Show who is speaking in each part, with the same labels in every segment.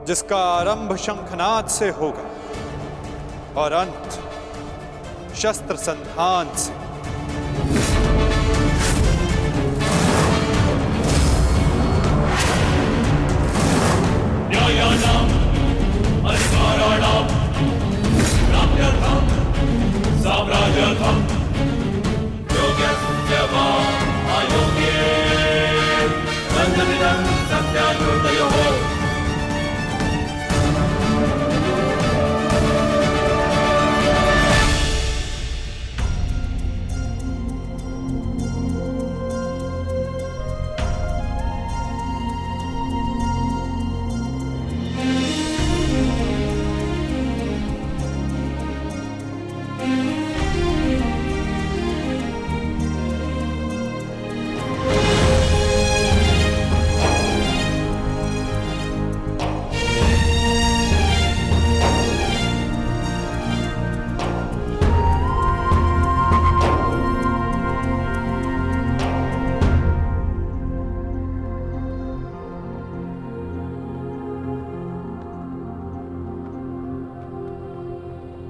Speaker 1: जिसका आरंभ शंखनाद से होगा और अंत शस्त्र संधान से।
Speaker 2: न्यायानाम् अधिकाराणाम् प्राप्त्यर्थम् साम्राज्यार्थम् योग्यस्य वा अयोग्ये बन्धनिदं सत्यायुतयोः।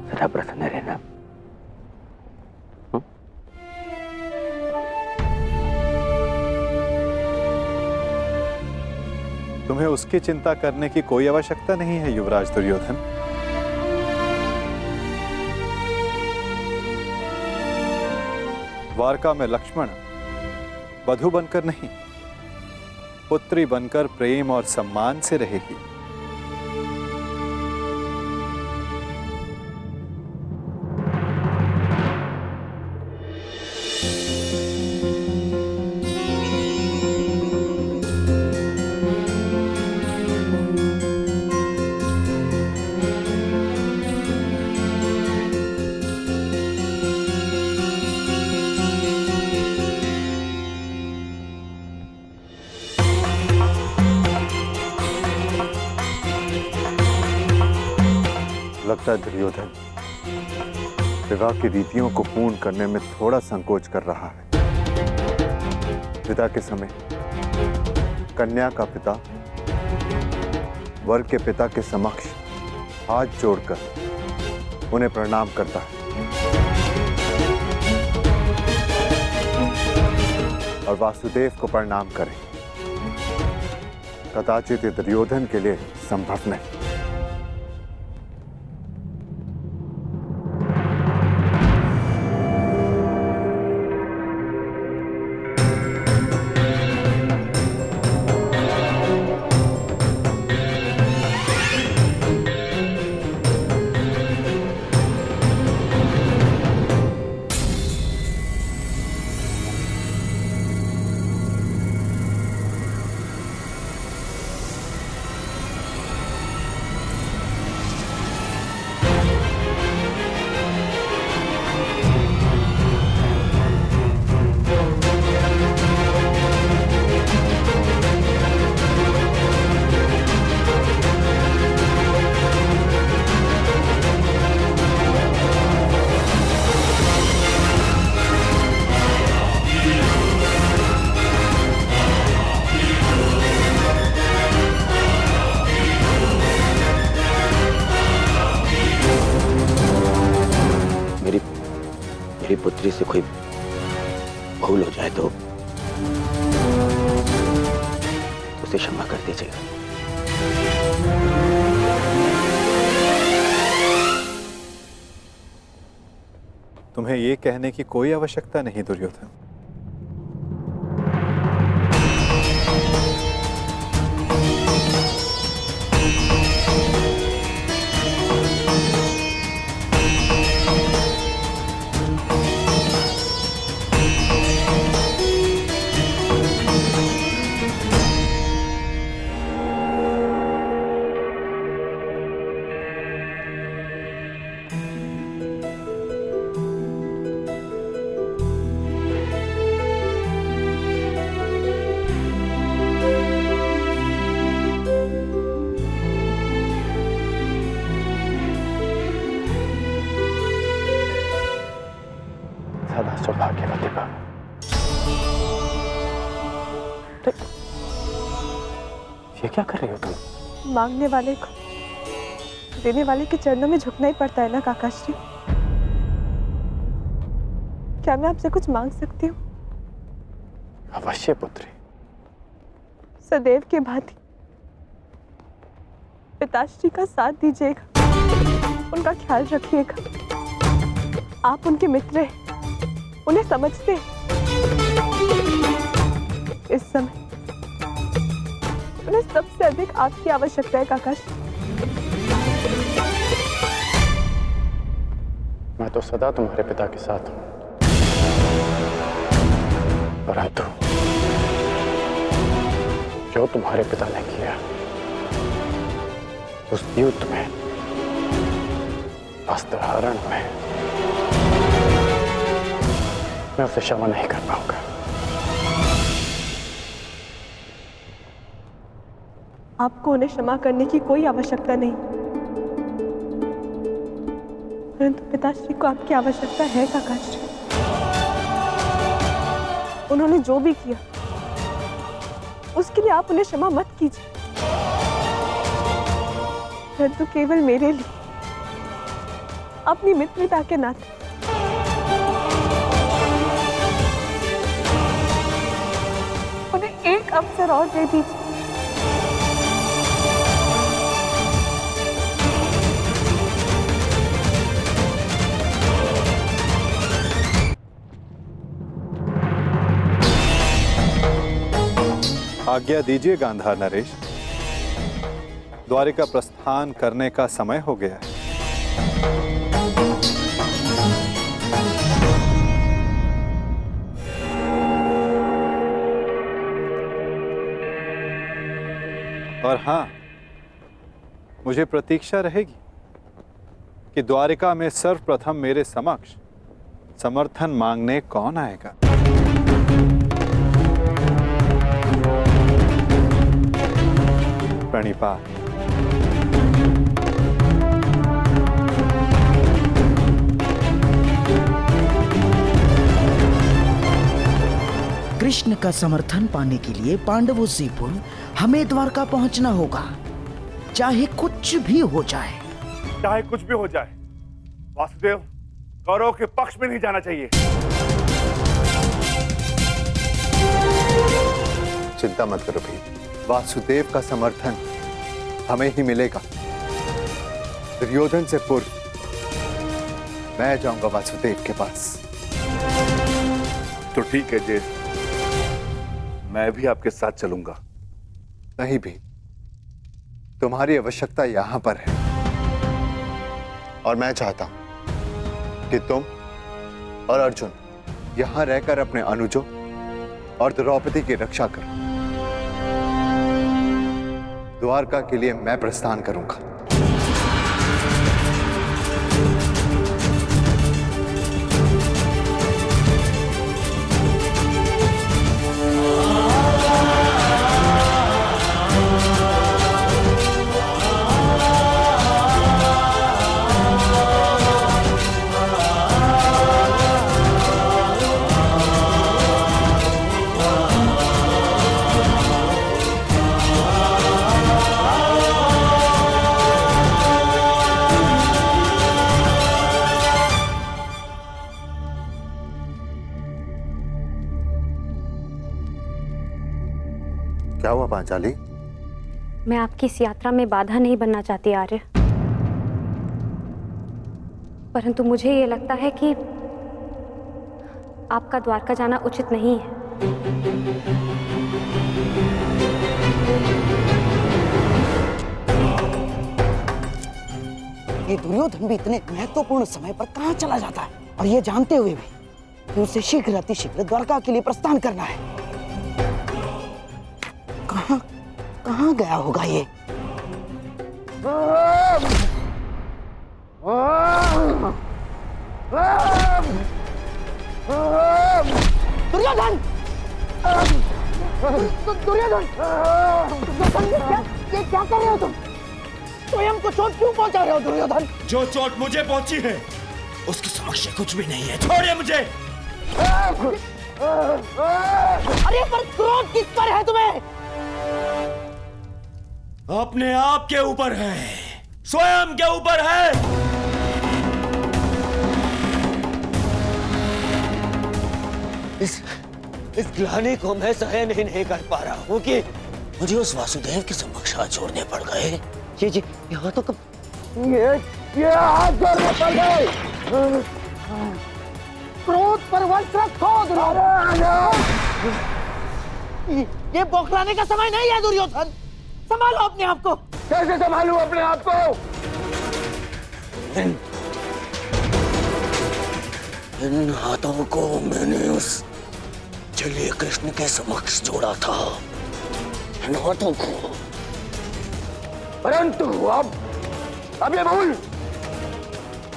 Speaker 3: सदा प्रसन्न रहना।
Speaker 1: तुम्हें उसकी चिंता करने की कोई आवश्यकता नहीं है युवराज दुर्योधन। द्वारका में लक्ष्मण वधू बनकर नहीं, पुत्री बनकर प्रेम और सम्मान से रहेगी। लगता है दुर्योधन विवाह की रीतियों को पूर्ण करने में थोड़ा संकोच कर रहा है। विदा के समय कन्या का पिता वर के पिता के समक्ष हाथ जोड़कर उन्हें प्रणाम करता है और वासुदेव को प्रणाम करें। कदाचित ये दुर्योधन के लिए संभव नहीं।
Speaker 3: मेरी पुत्री से कोई भूल हो जाए तो उसे क्षमा कर दीजिएगा।
Speaker 1: तुम्हें ये कहने की कोई आवश्यकता नहीं दुर्योधन।
Speaker 3: सदा सौभाग्यवती भव। ये क्या कर रही हो तुम?
Speaker 4: मांगने वाले को देने वाले के चरणों में झुकना ही पड़ता है ना काकाश्री। क्या मैं आपसे कुछ मांग सकती हूँ?
Speaker 5: अवश्य पुत्री।
Speaker 4: सदैव के भांति पिताश्री का साथ दीजिएगा, उनका ख्याल रखिएगा। आप उनके मित्र हैं, उन्हें समझते हैं। इस समय उन्हें सबसे अधिक आपकी आवश्यकता है काकाश्री।
Speaker 5: मैं तो सदा तुम्हारे पिता के साथ हूं, परंतु जो तुम्हारे पिता ने किया उस युद्ध में, अस्त्रहरण में, मैं उसे क्षमा नहीं कर पाऊंगा।
Speaker 4: आपको उन्हें क्षमा करने की कोई आवश्यकता नहीं, परंतु पिताश्री को आपकी आवश्यकता है काकाश्री। उन्होंने जो भी किया उसके लिए आप उन्हें क्षमा मत कीजिए, परंतु केवल मेरे लिए, अपनी मित्रता के नाते। उन्हें एक अवसर और दे दीजिए।
Speaker 1: आज्ञा दीजिए गांधार नरेश, द्वारिका प्रस्थान करने का समय हो गया है। और हां, मुझे प्रतीक्षा रहेगी कि द्वारिका में सर्वप्रथम मेरे समक्ष समर्थन मांगने कौन आएगा। प्रणिपात।
Speaker 6: कृष्ण का समर्थन पाने के लिए पांडवों से पूर्व हमें द्वारका पहुंचना होगा, चाहे कुछ भी हो जाए।
Speaker 7: चाहे कुछ भी हो जाए, वासुदेव कौरव के पक्ष में नहीं जाना चाहिए।
Speaker 1: चिंता मत करो भाई, वासुदेव का समर्थन हमें ही मिलेगा। दुर्योधन से पूर्व मैं जाऊंगा वासुदेव के पास।
Speaker 7: तो ठीक है जेठ, मैं भी आपके साथ चलूंगा।
Speaker 1: नहीं भी, तुम्हारी आवश्यकता यहां पर है और मैं चाहता हूं कि तुम और अर्जुन यहां रहकर अपने अनुजों और द्रौपदी की रक्षा करो। द्वारका के लिए मैं प्रस्थान करूंगा। क्या हुआ पांचाली?
Speaker 8: मैं आपकी इस यात्रा में बाधा नहीं बनना चाहती आर्य, परंतु मुझे ये लगता है कि आपका द्वारका जाना उचित नहीं है।
Speaker 6: ये दुर्योधन भी इतने महत्वपूर्ण समय पर कहां चला जाता है, और ये जानते हुए भी कि उसे शीघ्र अतिशीघ्र द्वारका के लिए प्रस्थान करना है। कहां गया होगा ये? दुर्योधन! दुर्योधन! ये क्या कर रहे हो तुम? स्वयं को चोट क्यों पहुंचा रहे हो दुर्योधन?
Speaker 2: जो चोट मुझे पहुंची है उसके समक्ष कुछ भी नहीं है, छोड़िए मुझे।
Speaker 6: अरे पर क्रोध किस पर है तुम्हें?
Speaker 2: अपने आप के ऊपर है, स्वयं के ऊपर है।
Speaker 3: इस ग्लानि को मैं सहन ही नहीं कर पा रहा हूँ कि मुझे उस वासुदेव के समक्ष हाथ जोड़ने पड़ गए। ये यहाँ तो
Speaker 6: ये हाथ जोड़ने पड़ गए। क्रोध पर वश रखो दुर्योधन। ये बौखलाने का समय नहीं है दुर्योधन, संभालो अपने आप को।
Speaker 7: कैसे संभालूं अपने आप को?
Speaker 3: इन हाथों को मैंने उस जलीय कृष्ण के समक्ष जोड़ा था, इन हाथों को।
Speaker 7: परंतु अब ये भूल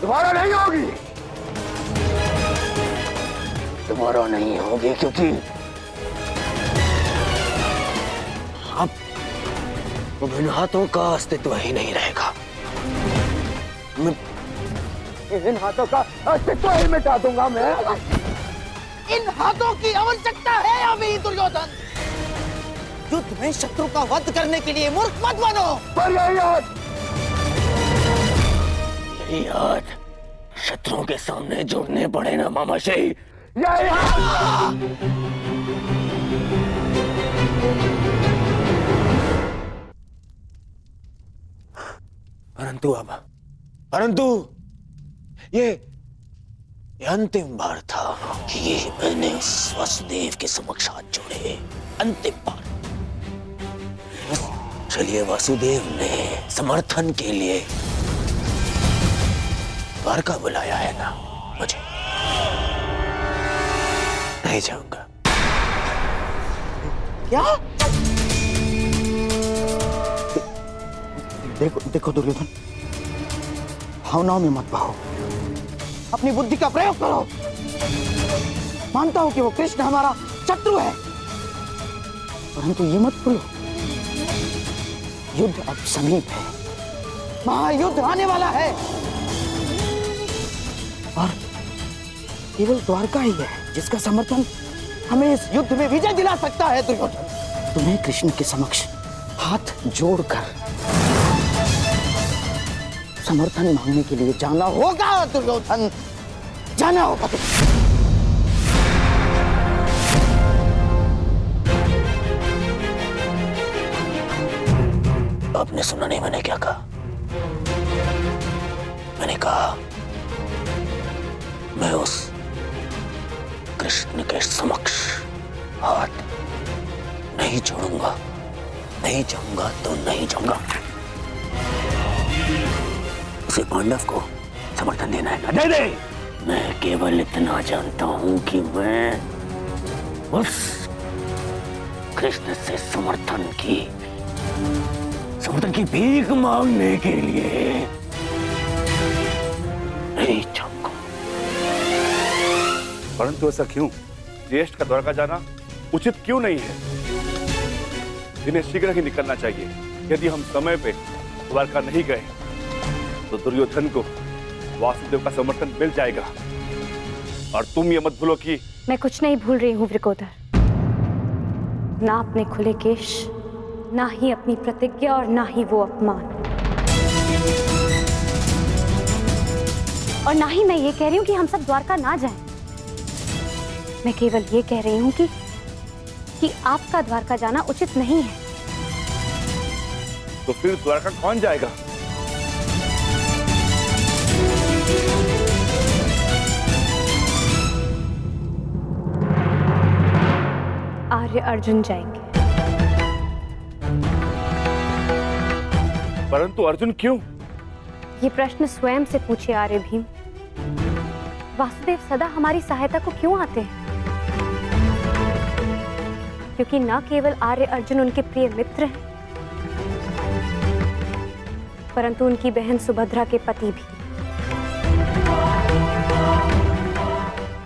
Speaker 7: दोबारा नहीं होगी।
Speaker 3: दोबारा नहीं होगी क्योंकि अब इन हाथों का अस्तित्व ही नहीं रहेगा।
Speaker 7: इन हाथों का अस्तित्व ही मिटा दूंगा मैं।
Speaker 6: इन हाथों की आवश्यकता है अभी दुर्योधन। युद्ध में शत्रु का वध करने के लिए मूर्ख मत बनो।
Speaker 7: पर
Speaker 3: यही हाथ शत्रुओं के सामने जोड़ने पड़े ना मामाश्री।
Speaker 7: यही हाथ।
Speaker 3: परंतु ये अंतिम बार था कि ये मैंने उस वासुदेव के समक्ष हाथ जोड़े। अंतिम बार। चलिए वासुदेव ने समर्थन के लिए द्वारका बुलाया है ना, मुझे नहीं जाऊंगा।
Speaker 6: क्या? देखो दुर्योधन, भावनाओं में मत बहो, अपनी बुद्धि का प्रयोग करो। मानता हूं कि वो कृष्ण हमारा शत्रु है, परंतु ये मत भूलो युद्ध अब समीप है, महायुद्ध आने वाला है और केवल द्वारका ही है जिसका समर्थन हमें इस युद्ध में विजय दिला सकता है। दुर्योधन, तुम्हें कृष्ण के समक्ष हाथ जोड़कर समर्थन मांगने के लिए जाना होगा। दुर्योधन, जाना होगा।
Speaker 3: आपने सुना नहीं मैंने क्या कहा? मैंने कहा मैं उस कृष्ण के समक्ष हाथ नहीं जोड़ूंगा। नहीं जाऊंगा तो नहीं जाऊंगा। उसे पांडव को समर्थन देना है ना, दे दे। मैं केवल इतना जानता हूं कि मैं उस कृष्ण से समर्थन की भीख मांगने के लिए नहीं जाऊंगा।
Speaker 7: परंतु ऐसा क्यों? ज्येष्ठ का द्वारका जाना उचित क्यों नहीं है? इन्हें शीघ्र ही निकलना चाहिए। यदि हम समय पे द्वारका नहीं गए तो दुर्योधन को वासुदेव का समर्थन मिल जाएगा। और तुम ये मत भूलो कि
Speaker 8: मैं कुछ नहीं भूल रही हूँ वृकोदर। ना अपने खुले केश, ना ही अपनी प्रतिज्ञा और ना ही वो अपमान। और ना ही मैं ये कह रही हूँ कि हम सब द्वारका ना जाएं। मैं केवल ये कह रही हूँ कि आपका द्वारका जाना उचित नहीं है।
Speaker 7: तो फिर द्वारका कौन जाएगा?
Speaker 8: आर्य अर्जुन जाएंगे।
Speaker 7: परंतु अर्जुन क्यों?
Speaker 8: ये प्रश्न स्वयं से पूछे आर्य भीम। वासुदेव सदा हमारी सहायता को क्यों आते हैं? क्योंकि न केवल आर्य अर्जुन उनके प्रिय मित्र हैं, परंतु उनकी बहन सुभद्रा के पति भी।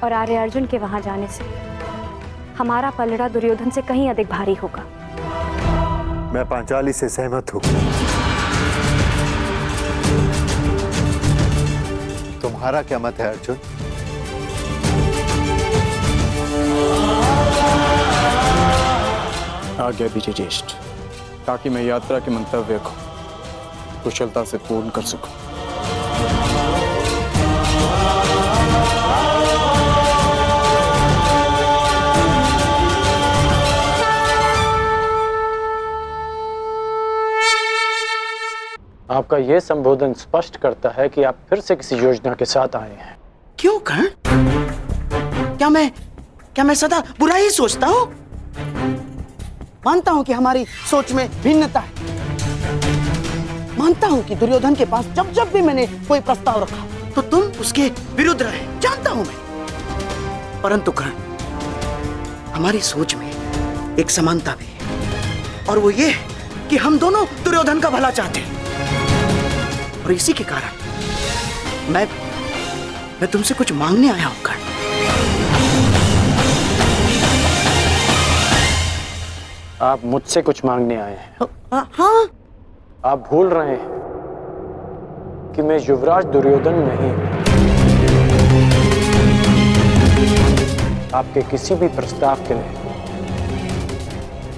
Speaker 8: और आर्य अर्जुन के वहां जाने से हमारा पलड़ा दुर्योधन से कहीं अधिक भारी होगा।
Speaker 1: मैं पांचाली से सहमत हूं। तुम्हारा क्या मत है अर्जुन?
Speaker 5: आज्ञा विजय ज्येष्ठ। ताकि मैं यात्रा के मंतव्य को कुशलता से पूर्ण कर सकूं। आपका यह संबोधन स्पष्ट करता है कि आप फिर से किसी योजना के साथ आए हैं।
Speaker 6: क्यों कर्ण? क्या मैं सदा बुरा ही सोचता हूँ? मानता हूँ कि हमारी सोच में भिन्नता है। मानता हूँ कि दुर्योधन के पास जब जब भी मैंने कोई प्रस्ताव रखा तो तुम उसके विरुद्ध रहे, जानता हूँ मैं। परंतु कर्ण, हमारी सोच में एक समानता भी है, और वो ये कि हम दोनों दुर्योधन का भला चाहते हैं। और इसी के कारण मैं तुमसे कुछ मांगने आया हूं कर्ण।
Speaker 5: आप मुझसे कुछ मांगने आए हैं?
Speaker 6: हाँ।
Speaker 5: आप भूल रहे हैं कि मैं युवराज दुर्योधन नहीं हूं। आपके किसी भी प्रस्ताव के लिए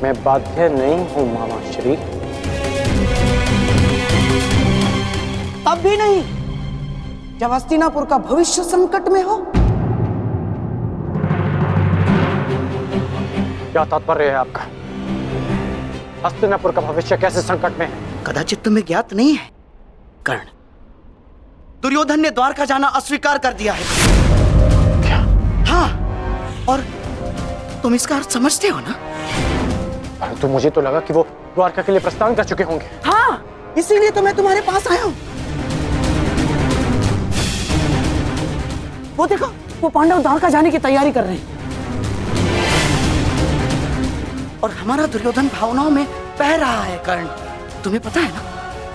Speaker 5: मैं बाध्य नहीं हूं मामा श्री।
Speaker 6: तब भी नहीं जब हस्तिनापुर का भविष्य संकट में हो।
Speaker 5: क्या तात्पर्य है आपका? हस्तिनापुर का भविष्य कैसे संकट में है?
Speaker 6: कदाचित तुम्हें ज्ञात नहीं है कर्ण, दुर्योधन ने द्वारका जाना अस्वीकार कर दिया है।
Speaker 5: क्या?
Speaker 6: हाँ, और तुम इसका अर्थ समझते हो ना?
Speaker 5: परंतु मुझे तो लगा कि वो द्वारका के लिए प्रस्थान कर चुके होंगे।
Speaker 6: हाँ, इसीलिए तो मैं तुम्हारे पास आया हूं। वो देखो, वो पांडव द्वारका जाने की तैयारी कर रहे हैं, और हमारा दुर्योधन भावनाओं में बह रहा है कर्ण। तुम्हें पता है ना,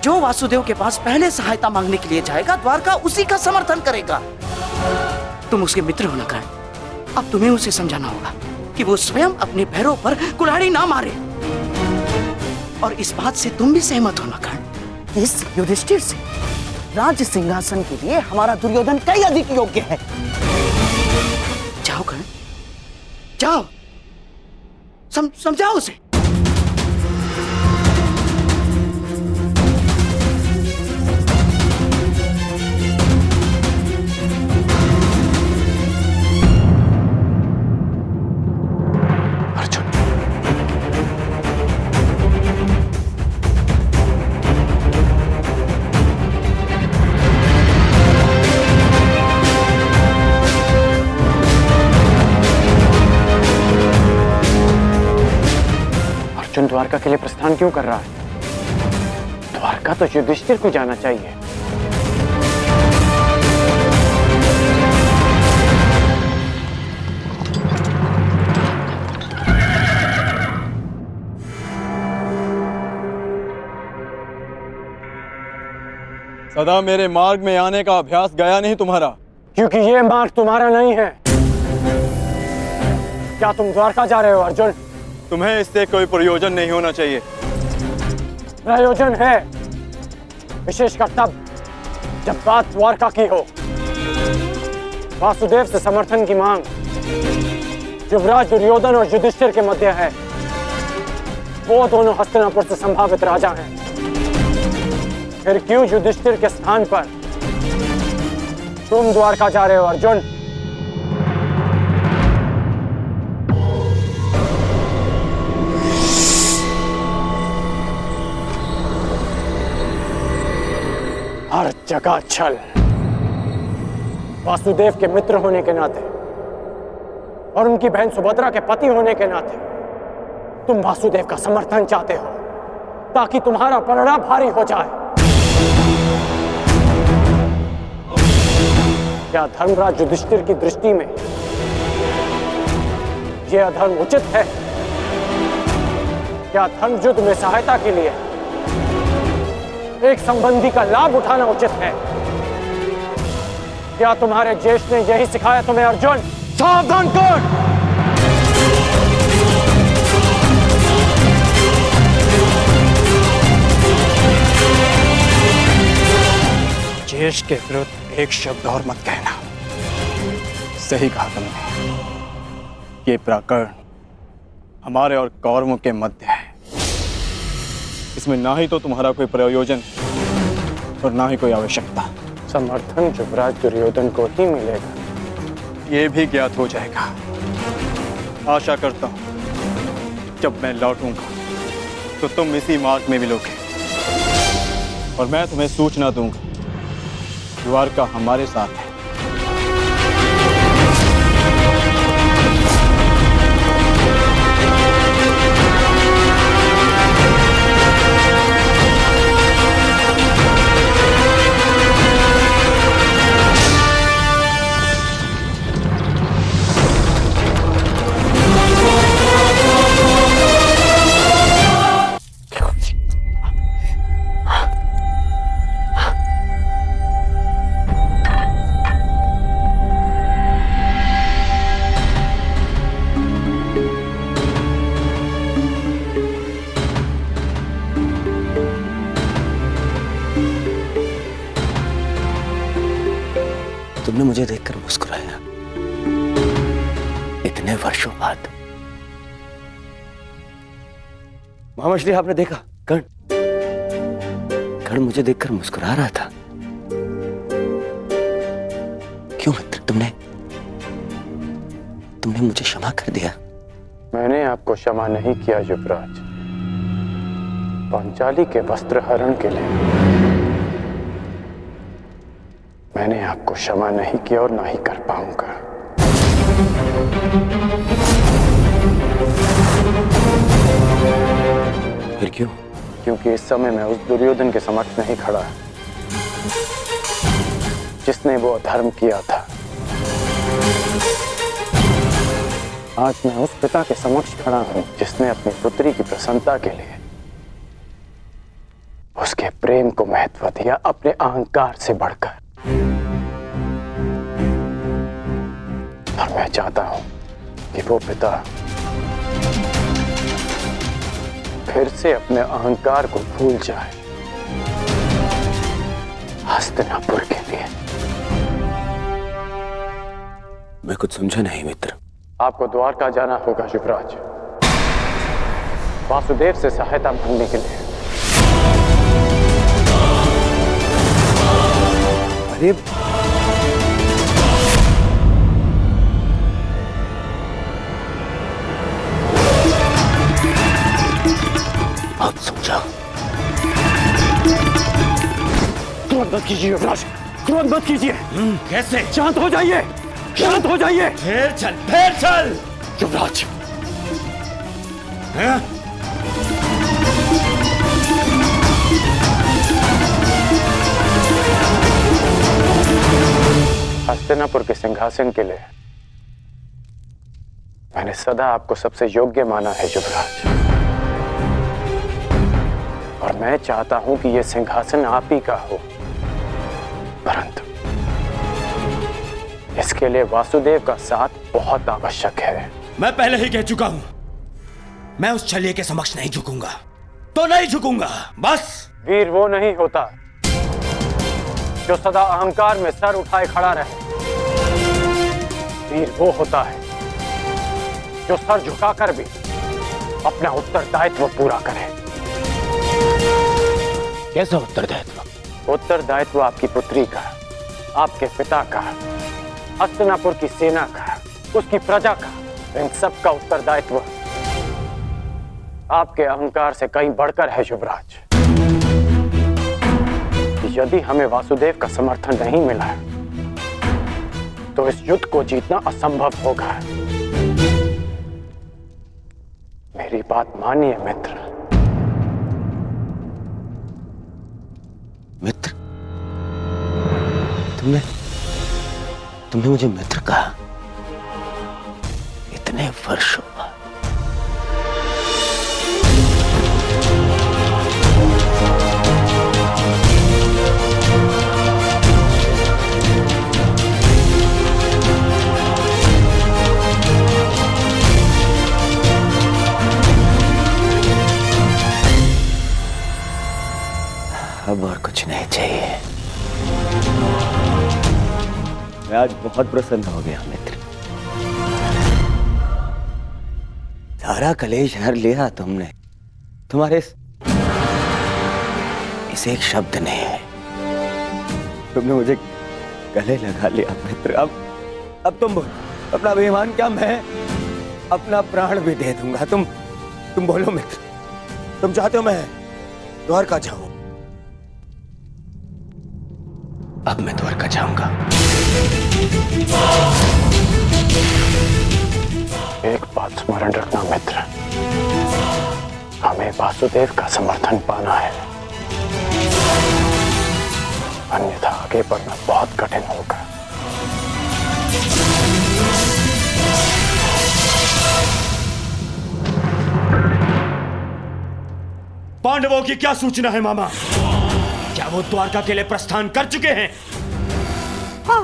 Speaker 6: जो वासुदेव के पास पहले सहायता मांगने के लिए जाएगा, द्वारका उसी का समर्थन करेगा। तुम उसके मित्र हो ना कर्ण, अब तुम्हें उसे समझाना होगा कि वो स्वयं अपने पैरों पर कुल्हाड़ी ना मारे। और इस बात से तुम भी सहमत हो ना कर्ण? इस युधिष्ठिर से राज्य सिंहासन के लिए हमारा दुर्योधन कई अधिक योग्य है। जाओ कर्ण, जाओ, समझाओ उसे।
Speaker 5: अर्जुन द्वारका के लिए प्रस्थान क्यों कर रहा है? द्वारका तो युधिष्ठिर को जाना चाहिए।
Speaker 9: सदा मेरे मार्ग में आने का अभ्यास गया नहीं तुम्हारा।
Speaker 5: क्योंकि ये मार्ग तुम्हारा नहीं है। क्या तुम द्वारका जा रहे हो अर्जुन?
Speaker 9: तुम्हें इससे कोई प्रयोजन नहीं होना चाहिए।
Speaker 5: प्रयोजन है, विशेषकर तब जब बात द्वारका की हो। वासुदेव से समर्थन की मांग युवराज दुर्योधन और युधिष्ठिर के मध्य है। वो दोनों हस्तिनापुर से संभावित राजा हैं। फिर क्यों युधिष्ठिर के स्थान पर तुम द्वारका जा रहे हो अर्जुन? हर जगह छल। वासुदेव के मित्र होने के नाते और उनकी बहन सुभद्रा के पति होने के नाते तुम वासुदेव का समर्थन चाहते हो ताकि तुम्हारा पलड़ा भारी हो जाए। क्या धर्मराज युधिष्ठिर की दृष्टि में यह अधर्म उचित है? क्या धर्म युद्ध में सहायता के लिए एक संबंधी का लाभ उठाना उचित है? क्या तुम्हारे ज्येष्ठ ने यही सिखाया तुम्हें अर्जुन? सावधान कर! ज्येष्ठ के विरुद्ध एक शब्द और मत कहना।
Speaker 9: सही कहा तुमने। ये प्रकरण हमारे और कौरवों के मध्य है। इसमें ना ही तो तुम्हारा कोई प्रयोजन और ना ही कोई आवश्यकता।
Speaker 5: समर्थन युवराज दुर्योधन को ही मिलेगा।
Speaker 9: ये भी ज्ञात हो जाएगा। आशा करता हूं जब मैं लौटूंगा तो तुम इसी मार्ग में मिलोगे और मैं तुम्हें सूचना दूंगा द्वारका हमारे साथ है।
Speaker 3: तुमने मुझे देखकर मुस्कुराया इतने वर्षों बाद। महामश्री, आपने देखा कर्ण मुझे देखकर मुस्कुरा रहा था। क्यों मित्र, तुमने मुझे क्षमा कर दिया?
Speaker 5: मैंने आपको क्षमा नहीं किया युवराज, पांचाली के वस्त्र हरण के लिए मैंने आपको क्षमा नहीं किया और ना ही कर पाऊंगा।
Speaker 3: फिर क्यों?
Speaker 5: क्योंकि इस समय मैं उस दुर्योधन के समक्ष नहीं खड़ा जिसने वो अधर्म किया था। आज मैं उस पिता के समक्ष खड़ा हूं जिसने अपनी पुत्री की प्रसन्नता के लिए उसके प्रेम को महत्व दिया अपने अहंकार से बढ़कर। और मैं चाहता हूं कि वो पिता फिर से अपने अहंकार को भूल जाए हस्तिनापुर के लिए।
Speaker 3: मैं कुछ समझा नहीं मित्र।
Speaker 5: आपको द्वारका जाना होगा युवराज, वासुदेव से सहायता मांगने के लिए।
Speaker 3: अरे आप समझाओ।
Speaker 5: क्रोध मत कीजिए युवराज, क्रोध मत कीजिए।
Speaker 2: कैसे?
Speaker 5: शांत हो जाइए, शांत हो जाइए।
Speaker 2: फिर चल।
Speaker 5: युवराज,
Speaker 2: हाँ?
Speaker 5: हस्तिनापुर के सिंहासन के लिए मैंने सदा आपको सबसे योग्य माना है युवराज, और मैं चाहता हूं कि यह सिंहासन आप ही का हो। परंतु इसके लिए वासुदेव का साथ बहुत आवश्यक है।
Speaker 2: मैं पहले ही कह चुका हूं, मैं उस छलिए के समक्ष नहीं झुकूंगा तो नहीं झुकूंगा, बस।
Speaker 5: वीर वो नहीं होता जो सदा अहंकार में सर उठाए खड़ा रहे। वीर वो होता है जो सर झुकाकर भी अपना उत्तरदायित्व पूरा करे।
Speaker 3: कैसा उत्तरदायित्व?
Speaker 5: उत्तरदायित्व आपकी पुत्री का, आपके पिता का, हस्तिनापुर की सेना का, उसकी प्रजा का, इन सब का उत्तरदायित्व आपके अहंकार से कहीं बढ़कर है युवराज। यदि हमें वासुदेव का समर्थन नहीं मिला तो इस युद्ध को जीतना असंभव होगा। मेरी बात मानिए मित्र।
Speaker 3: मित्र? तुमने मुझे मित्र कहा इतने वर्षों बाद। अब और कुछ नहीं चाहिए। मैं आज बहुत प्रसन्न हो गया मित्र। सारा कलेश हर लिया तुमने। तुम्हारे
Speaker 2: इसे एक शब्द नहीं है। तुमने मुझे गले लगा लिया मित्र। अब तुम अपना अभिमान क्या, मैं अपना प्राण भी दे दूंगा। तुम बोलो मित्र, तुम चाहते हो मैं द्वारका जाऊं? अब मैं द्वारका जाऊंगा।
Speaker 5: एक बात स्मरण रखना मित्र, हमें वासुदेव का समर्थन पाना है, अन्यथा आगे बढ़ना बहुत कठिन होगा।
Speaker 2: पांडवों की क्या सूचना है मामा? क्या वो द्वारका के लिए प्रस्थान कर चुके हैं?
Speaker 6: हाँ,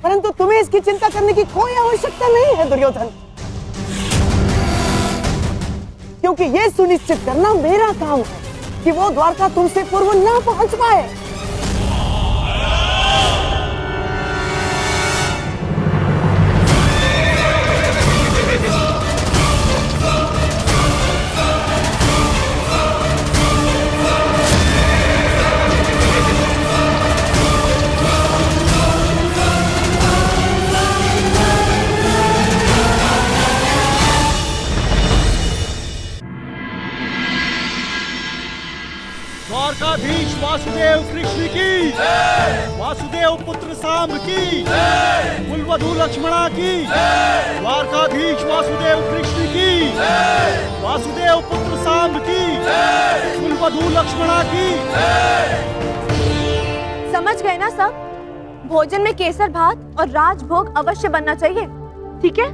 Speaker 6: परंतु तुम्हें इसकी चिंता करने की कोई आवश्यकता नहीं है दुर्योधन, क्योंकि यह सुनिश्चित करना मेरा काम है कि वो द्वारका तुमसे पूर्व ना पहुंच पाए।
Speaker 10: द्वारकाधीश वासुदेव कृष्ण की, वासुदेव पुत्र सांब की, कुलवधू लक्ष्मणा की, द्वारकाधीश वासुदेव कृष्ण की, वासुदेव पुत्र सांब की, कुलवधू लक्ष्मणा की।
Speaker 4: समझ गए ना सब? भोजन में केसर भात और राजभोग अवश्य बनना चाहिए, ठीक है?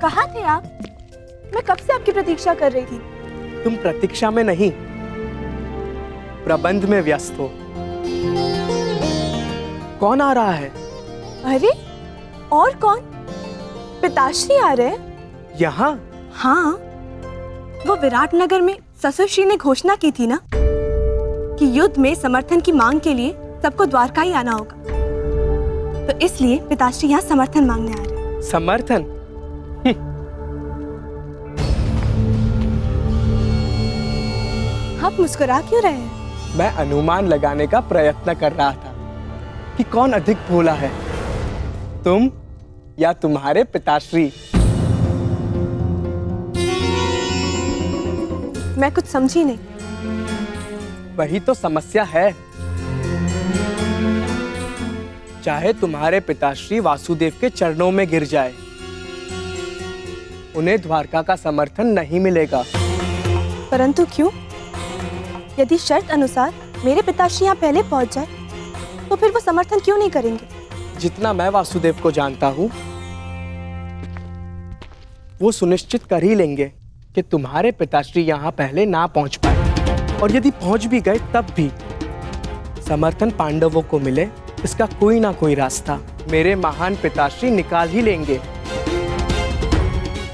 Speaker 4: कहाँ थे आप? मैं कब से आपकी प्रतीक्षा कर रही थी।
Speaker 11: तुम प्रतीक्षा में नहीं, प्रबंध में व्यस्त हो। कौन आ रहा है?
Speaker 4: अरे और कौन? पिताश्री आ रहे हैं।
Speaker 11: यहाँ?
Speaker 4: हाँ, वो विराटनगर में ससुरश्री ने घोषणा की थी ना कि युद्ध में समर्थन की मांग के लिए सबको द्वारका ही आना होगा, तो इसलिए पिताश्री यहाँ समर्थन मांगने आ रहे हैं।
Speaker 11: समर्थन?
Speaker 4: आप मुस्कुरा क्यों रहे हैं?
Speaker 11: मैं अनुमान लगाने का प्रयत्न कर रहा था कि कौन अधिक भोला है, तुम या तुम्हारे पिताश्री।
Speaker 4: मैं कुछ समझी नहीं।
Speaker 11: वही तो समस्या है। चाहे तुम्हारे पिताश्री वासुदेव के चरणों में गिर जाए, उन्हें द्वारका का समर्थन नहीं मिलेगा।
Speaker 4: परंतु क्यों? यदि शर्त अनुसार मेरे पिताश्री यहाँ पहले पहुँच जाए, तो फिर वो समर्थन क्यों नहीं करेंगे?
Speaker 11: जितना मैं वासुदेव को जानता हूँ, वो सुनिश्चित कर ही लेंगे कि तुम्हारे पिताश्री यहाँ पहले ना पहुँच पाए, और यदि पहुँच भी गए तब भी समर्थन पांडवों को मिले, इसका कोई ना कोई रास्ता मेरे महान पिताश्री निकाल ही लेंगे।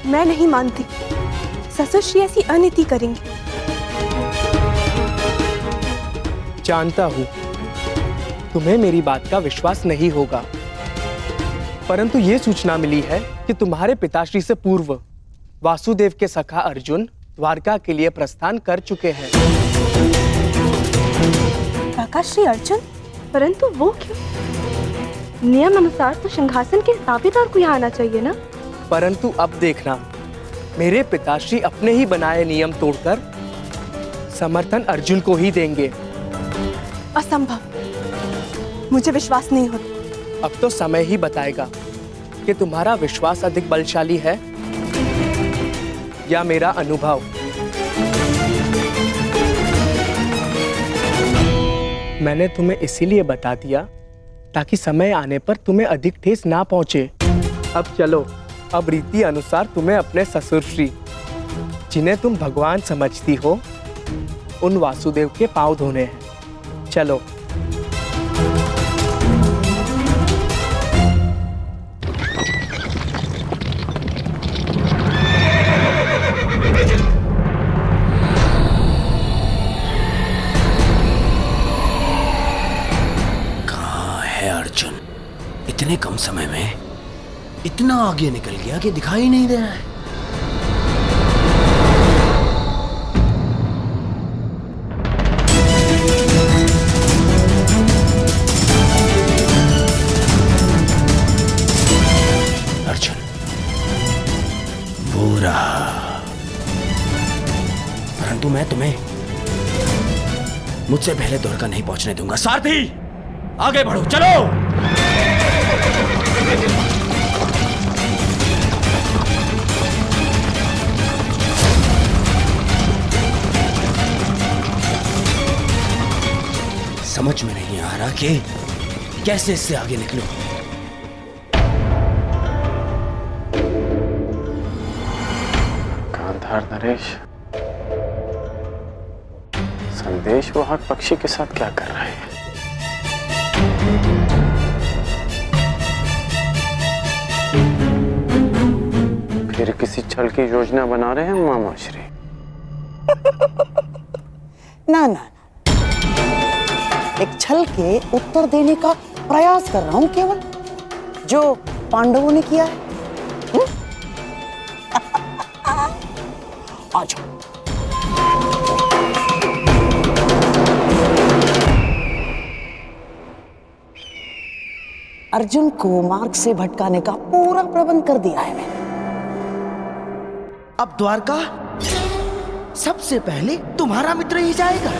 Speaker 4: मैं नहीं मानती, ससुरश्री ऐसी अनीति करेंगे।
Speaker 11: जानता हूँ तुम्हें मेरी बात का विश्वास नहीं होगा, परंतु ये सूचना मिली है कि तुम्हारे पिताश्री से पूर्व वासुदेव के सखा अर्जुन द्वारका के लिए प्रस्थान कर चुके हैं।
Speaker 4: काका श्री अर्जुन? परंतु वो क्यों? नियम अनुसार तो सिंहासन के दावेदार को यहाँ आना चाहिए ना?
Speaker 11: परंतु अब देखना, मेरे पिताश्री अपने ही बनाए नियम तोड़कर समर्थन अर्जुन को ही देंगे।
Speaker 4: असंभव, मुझे विश्वास नहीं होता।
Speaker 11: अब तो समय ही बताएगा कि तुम्हारा विश्वास अधिक बलशाली है या मेरा अनुभव। मैंने तुम्हें इसीलिए बता दिया ताकि समय आने पर तुम्हें अधिक ठेस ना पहुंचे। अब चलो, अब रीति अनुसार तुम्हें अपने ससुरश्री, जिन्हें तुम भगवान समझती हो, उन वासुदेव के पांव धोने हैं। चलो।
Speaker 2: कहाँ है अर्जुन? इतने कम समय में
Speaker 12: इतना आगे निकल गया कि दिखाई नहीं दे रहा है। अर्जुन, वो रहा। परंतु मैं तुम्हें मुझसे पहले द्वारका नहीं पहुंचने दूंगा। सारथी, आगे बढ़ो, चलो। समझ में नहीं आ रहा कि कैसे इससे आगे निकलूं।
Speaker 5: गांधार नरेश, संदेश वाहक पक्षी के साथ क्या कर रहे हैं? फिर किसी छल की योजना बना रहे हैं मामा श्री?
Speaker 6: ना ना, एक छल के उत्तर देने का प्रयास कर रहा हूं केवल, जो पांडवों ने किया है। आ जाओ। अर्जुन को मार्ग से भटकाने का पूरा प्रबंध कर दिया है मैंने। अब द्वारका सबसे पहले तुम्हारा मित्र ही जाएगा।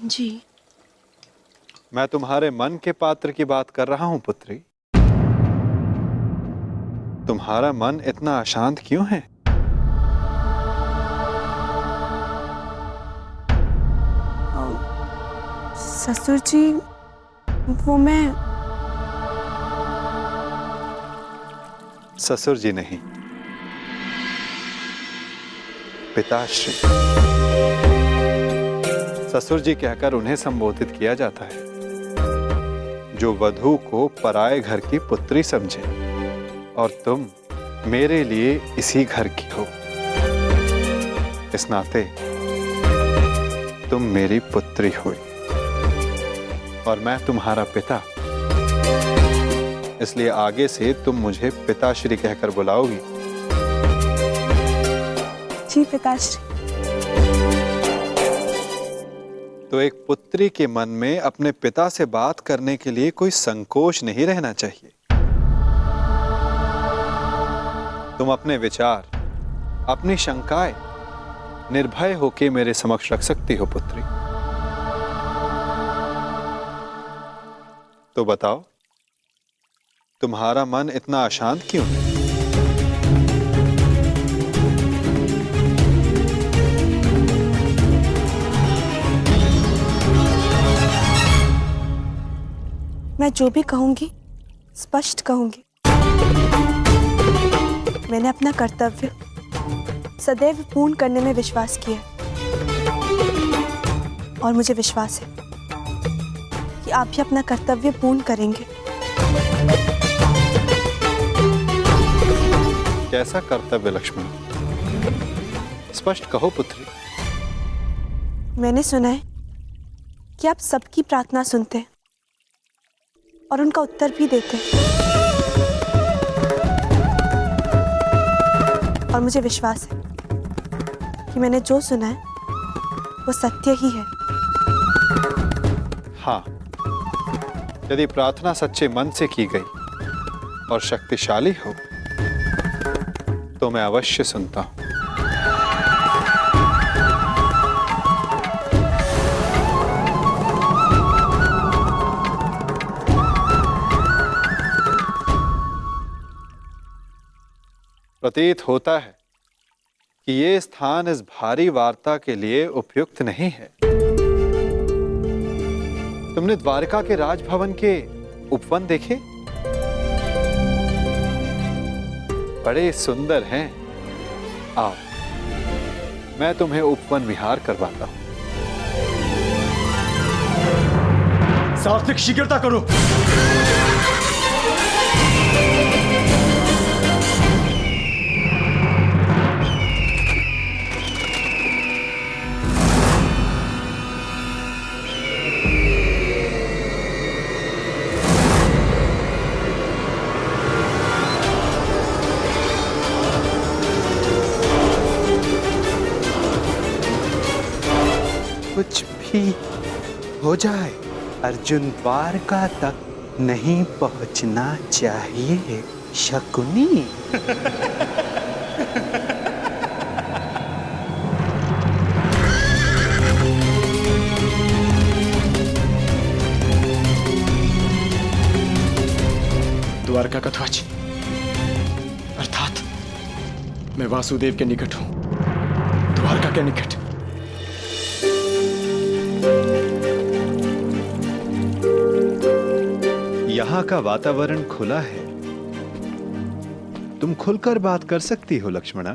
Speaker 4: जी,
Speaker 1: मैं तुम्हारे मन के पात्र की बात कर रहा हूं पुत्री। तुम्हारा मन इतना अशांत क्यों है?
Speaker 4: ससुर जी, वो मैं
Speaker 1: ससुर जी नहीं, पिताश्री। ससुर जी कहकर उन्हें संबोधित किया जाता है जो वधू को पराये घर की पुत्री समझे, और तुम मेरे लिए इसी घर की हो। इस नाते तुम मेरी पुत्री हुई और मैं तुम्हारा पिता, इसलिए आगे से तुम मुझे पिताश्री कहकर बुलाओगी।
Speaker 4: जी पिताश्री।
Speaker 1: तो एक पुत्री के मन में अपने पिता से बात करने के लिए कोई संकोच नहीं रहना चाहिए। तुम अपने विचार, अपनी शंकाएं निर्भय होकर मेरे समक्ष रख सकती हो पुत्री। तो बताओ, तुम्हारा मन इतना अशांत क्यों है?
Speaker 4: मैं जो भी कहूंगी स्पष्ट कहूंगी। मैंने अपना कर्तव्य सदैव पूर्ण करने में विश्वास किया और मुझे विश्वास है कि आप भी अपना कर्तव्य पूर्ण करेंगे।
Speaker 1: कैसा कर्तव्य लक्ष्मण? स्पष्ट कहो पुत्री।
Speaker 4: मैंने सुना है कि आप सबकी प्रार्थना सुनते हैं और उनका उत्तर भी देते हैं, और मुझे विश्वास है कि मैंने जो सुना है वो सत्य ही है।
Speaker 1: हाँ, यदि प्रार्थना सच्चे मन से की गई और शक्तिशाली हो तो मैं अवश्य सुनता हूं। प्रतीत होता है कि ये स्थान इस भारी वार्ता के लिए उपयुक्त नहीं है। तुमने द्वारका के राजभवन के उपवन देखे? बड़े सुंदर हैं। आओ, मैं तुम्हें उपवन विहार करवाता हूं।
Speaker 9: सात्विक शीघ्रता करो।
Speaker 1: कुछ भी हो जाए, अर्जुन द्वारका तक नहीं पहुंचना चाहिए, शकुनी।
Speaker 9: द्वारका का ध्वज अर्थात मैं वासुदेव के निकट हूं, द्वारका के निकट।
Speaker 1: यहाँ का वातावरण खुला है, तुम खुलकर बात कर सकती हो लक्ष्मणा।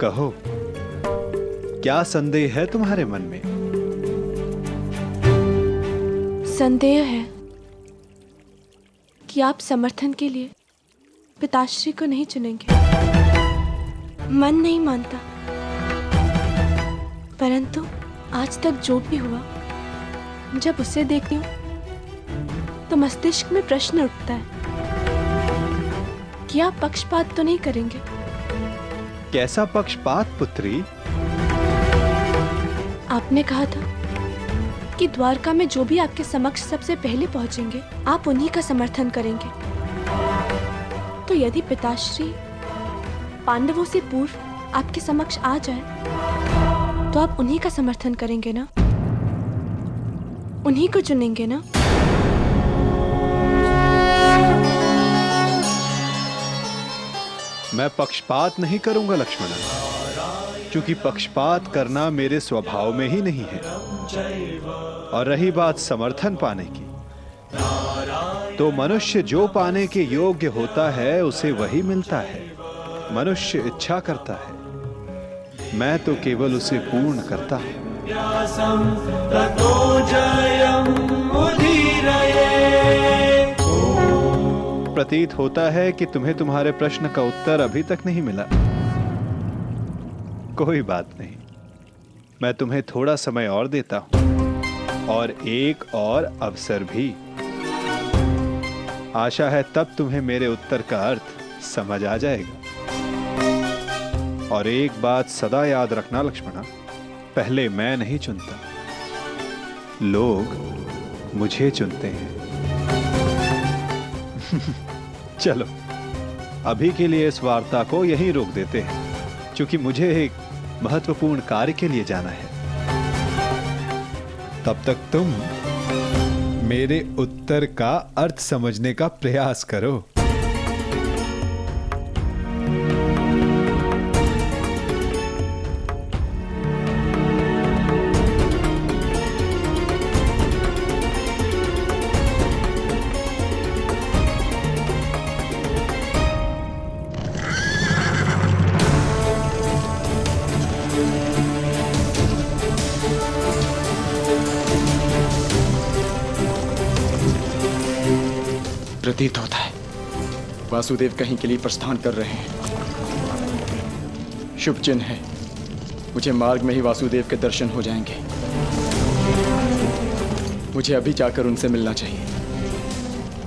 Speaker 1: कहो, क्या संदेह है तुम्हारे मन में?
Speaker 4: संदेह है कि आप समर्थन के लिए पिताश्री को नहीं चुनेंगे। मन नहीं मानता, परंतु आज तक जो भी हुआ, जब उसे देखती हूँ तो मस्तिष्क में प्रश्न उठता है कि आप पक्षपात तो नहीं करेंगे।
Speaker 1: कैसा पक्षपात पुत्री?
Speaker 4: आपने कहा था कि द्वारका में जो भी आपके समक्ष सबसे पहले पहुंचेंगे, आप उन्हीं का समर्थन करेंगे। तो यदि पिताश्री पांडवों से पूर्व आपके समक्ष आ जाए, तो आप उन्हीं का समर्थन करेंगे ना? उन्हीं को चुनेंगे ना?
Speaker 1: मैं पक्षपात नहीं करूंगा लक्ष्मणा, क्योंकि पक्षपात करना मेरे स्वभाव में ही नहीं है। और रही बात समर्थन पाने की, तो मनुष्य जो पाने के योग्य होता है उसे वही मिलता है। मनुष्य इच्छा करता है, मैं तो केवल उसे पूर्ण करता हूं। प्रतीत होता है कि तुम्हें तुम्हारे प्रश्न का उत्तर अभी तक नहीं मिला। कोई बात नहीं, मैं तुम्हें थोड़ा समय और देता हूं, और एक और अवसर भी। आशा है तब तुम्हें मेरे उत्तर का अर्थ समझ आ जाएगा। और एक बात सदा याद रखना लक्ष्मणा, पहले मैं नहीं चुनता, लोग मुझे चुनते हैं। चलो, अभी के लिए इस वार्ता को यहीं रोक देते हैं, क्योंकि मुझे एक महत्वपूर्ण कार्य के लिए जाना है। तब तक तुम मेरे उत्तर का अर्थ समझने का प्रयास करो।
Speaker 9: प्रतीत होता है वासुदेव कहीं के लिए प्रस्थान कर रहे हैं। शुभ चिन्ह है, मुझे मार्ग में ही वासुदेव के दर्शन हो जाएंगे। मुझे अभी जाकर उनसे मिलना चाहिए।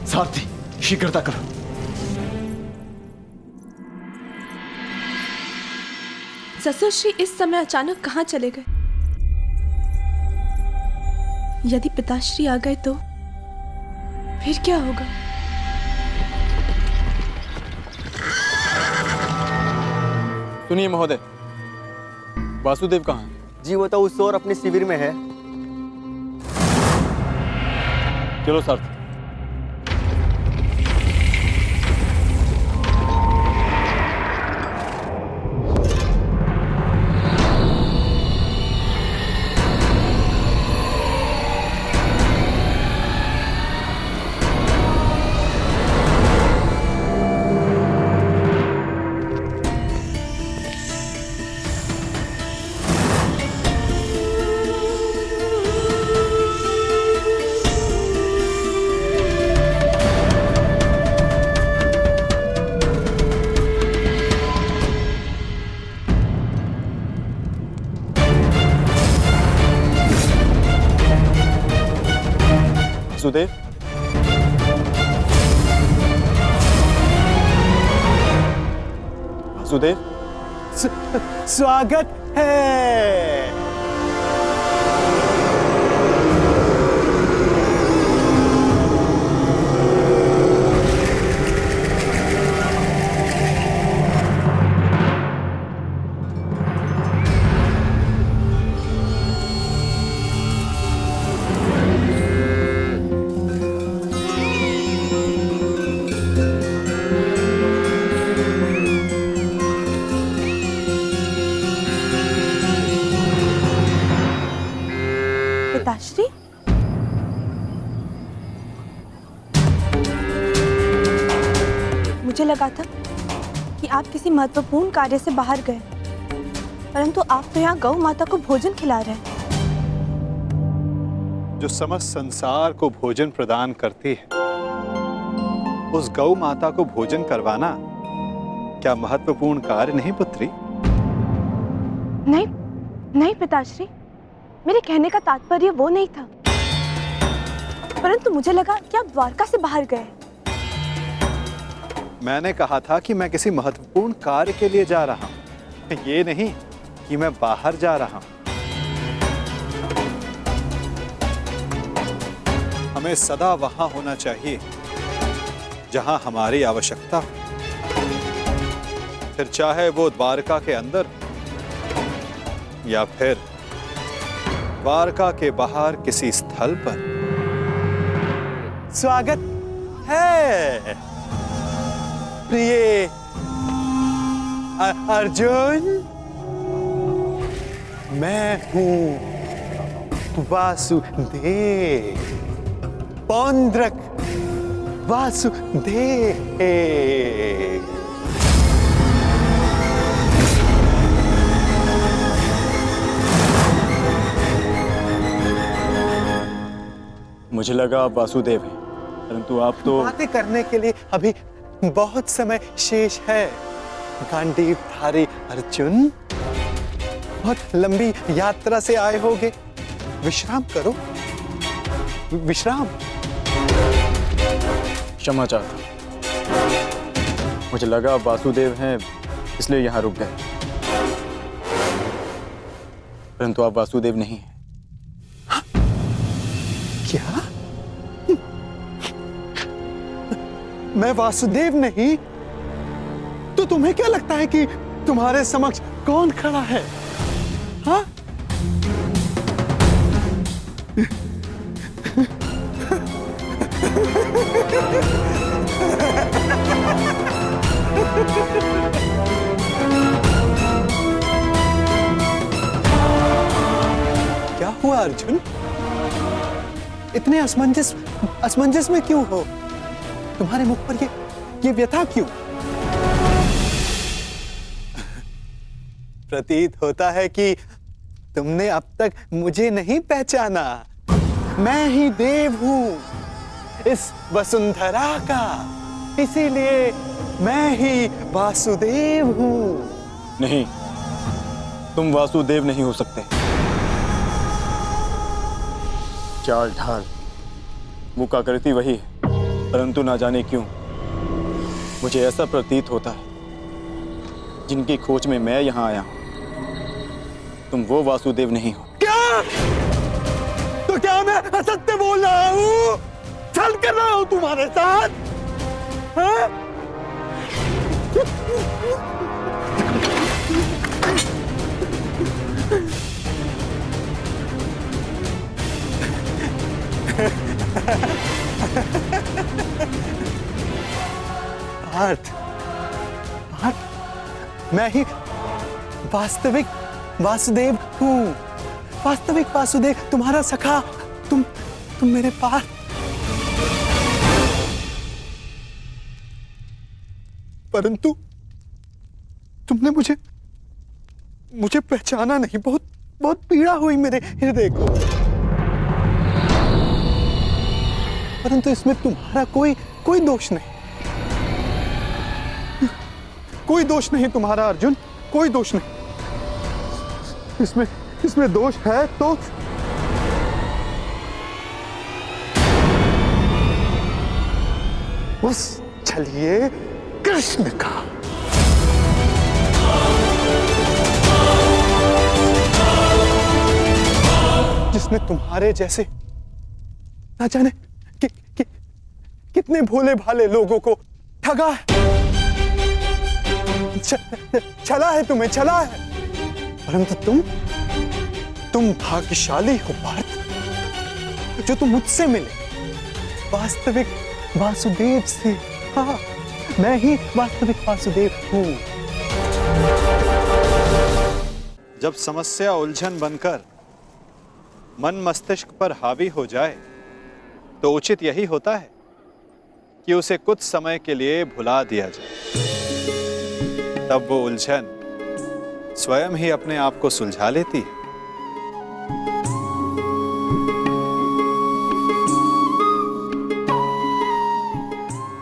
Speaker 9: सारथी, शीघ्रता करो।
Speaker 4: ससुर श्री इस समय अचानक कहाँ चले गए? यदि पिताश्री आ गए तो फिर क्या होगा?
Speaker 9: सुनिए महोदय, वासुदेव कहाँ है?
Speaker 2: जी वो तो उस ओर अपने शिविर में है।
Speaker 9: चलो सारथी। वासुदेव, वासुदेव,
Speaker 10: स्वागत है।
Speaker 4: पिताश्री, मुझे लगा था कि आप किसी महत्वपूर्ण कार्य से बाहर गए, परंतु आप तो यहाँ गौ माता को भोजन खिला रहे हैं।
Speaker 13: जो समस्त संसार को भोजन प्रदान करती है, उस गौ माता को भोजन करवाना क्या महत्वपूर्ण कार्य नहीं पुत्री?
Speaker 4: नहीं, नहीं पिताश्री, मेरे कहने का तात्पर्य वो नहीं था, परंतु मुझे लगा कि आप द्वारका से बाहर गए।
Speaker 13: मैंने कहा था कि मैं किसी महत्वपूर्ण कार्य के लिए जा रहा हूं, ये नहीं कि मैं बाहर जा रहा हूं। हमें सदा वहां होना चाहिए जहां हमारी आवश्यकता हो, फिर चाहे वो द्वारका के अंदर या फिर द्वारका के बाहर किसी स्थल पर।
Speaker 10: स्वागत है प्रिय अर्जुन। मैं हूं वासुदेव, पौंड्रक वासुदेव।
Speaker 9: मुझे लगा आप वासुदेव हैं, परंतु आप तो
Speaker 10: बातें करने के लिए अभी बहुत समय शेष है। गांडीवधारी अर्जुन, बहुत लंबी यात्रा से आए होगे, विश्राम करो, विश्राम।
Speaker 9: क्षमा चाहता हूं, मुझे लगा आप वासुदेव हैं इसलिए यहां रुक गए, परंतु आप वासुदेव नहीं हैं।
Speaker 10: क्या? मैं वासुदेव नहीं? तो तुम्हें क्या लगता है कि तुम्हारे समक्ष कौन खड़ा है? हाँ? क्या हुआ अर्जुन? इतने असमंजस में क्यों हो? तुम्हारे मुख पर ये व्यथा क्यों? प्रतीत होता है कि तुमने अब तक मुझे नहीं पहचाना। मैं ही देव हूं इस वसुंधरा का, इसीलिए मैं ही वासुदेव हूं।
Speaker 9: नहीं, तुम वासुदेव नहीं हो सकते। चाल ढाल मुका करती वही है, परंतु ना जाने क्यों मुझे ऐसा प्रतीत होता है जिनकी खोज में मैं यहां आया हूं, तुम वो वासुदेव नहीं हो।
Speaker 10: क्या? तो क्या मैं असत्य बोल रहा हूं? छल कर रहा हूं तुम्हारे साथ? हाँ? मैं ही वास्तविक वासुदेव हूं, वास्तविक वासुदेव, तुम्हारा सखा। तुम मेरे पास। परंतु तुमने मुझे पहचाना नहीं। बहुत पीड़ा हुई मेरे हृदय को। परंतु इसमें तुम्हारा कोई दोष नहीं, कोई दोष नहीं तुम्हारा अर्जुन, कोई दोष नहीं। इसमें दोष है तो उस छलिए कृष्ण का। जिसने तुम्हारे जैसे ना जाने कितने भोले भाले लोगों को ठगा है, छला है, तुम्हें छला है। परंतु तुम भाग्यशाली हो पार्थ, जो तुम मुझसे मिले वास्तविक वासुदेव से। हाँ, मैं ही वास्तविक वासुदेव हूं।
Speaker 13: जब समस्या उलझन बनकर मन मस्तिष्क पर हावी हो जाए तो उचित यही होता है कि उसे कुछ समय के लिए भुला दिया जाए। तब वो उलझन स्वयं ही अपने आप को सुलझा लेती है।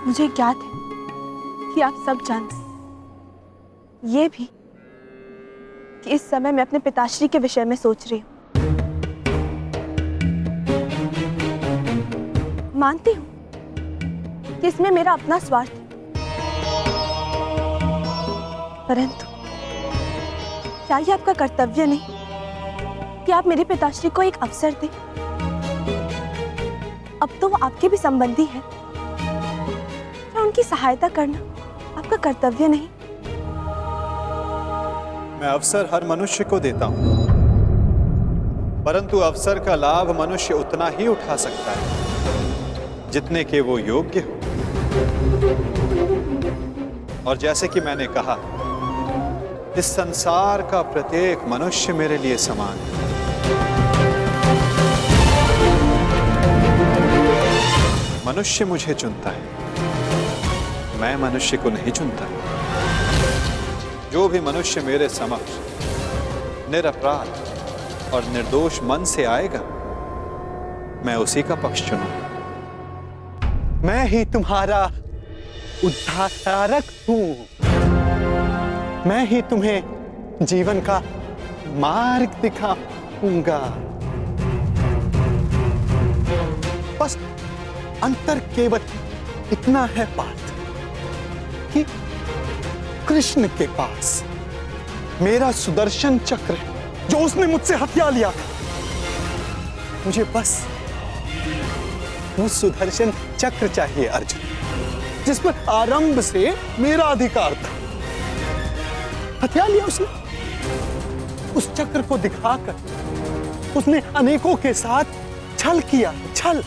Speaker 4: मुझे ज्ञात है कि आप सब जानते हैं, ये भी कि इस समय मैं अपने पिताश्री के विषय में सोच रही हूँ। मानती हूँ कि इसमें मेरा अपना स्वार्थ है, परंतु क्या ये आपका कर्तव्य नहीं कि आप मेरे पिताश्री को एक अवसर दें? अब तो वो आपके भी संबंधी है, क्या उनकी सहायता करना आपका कर्तव्य नहीं?
Speaker 13: मैं अवसर हर मनुष्य को देता हूं, परंतु अवसर का लाभ मनुष्य उतना ही उठा सकता है जितने के वो योग्य हो। और जैसे कि मैंने कहा, इस संसार का प्रत्येक मनुष्य मेरे लिए समान है। मनुष्य मुझे चुनता है, मैं मनुष्य को नहीं चुनता। जो भी मनुष्य मेरे समक्ष निरपराध और निर्दोष मन से आएगा, मैं उसी का पक्ष चुनूंगा।
Speaker 10: मैं ही तुम्हारा उद्धारक हूं। मैं ही तुम्हें जीवन का मार्ग दिखाऊंगा। बस अंतर केवल इतना है पार्थ कि कृष्ण के पास मेरा सुदर्शन चक्र है, जो उसने मुझसे हथिया लिया था। मुझे बस वो सुदर्शन चक्र चाहिए अर्जुन, जिस पर आरंभ से मेरा अधिकार था। हथिया लिया उसने। उस चक्र को दिखाकर उसने अनेकों के साथ छल किया, छल।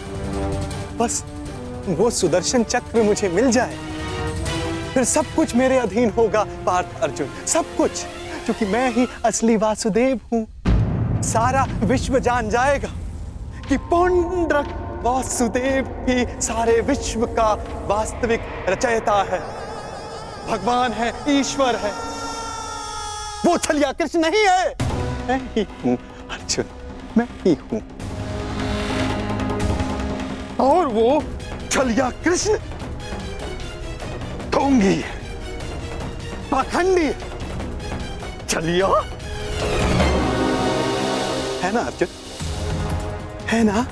Speaker 10: बस वो सुदर्शन चक्र मुझे मिल जाए, फिर सब कुछ मेरे अधीन होगा पार्थ अर्जुन, सब कुछ, क्योंकि मैं ही असली वासुदेव हूं। सारा विश्व जान जाएगा कि पुंडरक वासुदेव ही सारे विश्व का वास्तविक रचयिता है, भगवान है, ईश्वर है। वो छलिया कृष्ण नहीं है, मैं ही हूं अर्जुन, मैं ही हूं। और वो छलिया कृष्ण ढोंगी है, पाखंडी है, छलिया है ना अर्जुन, है ना?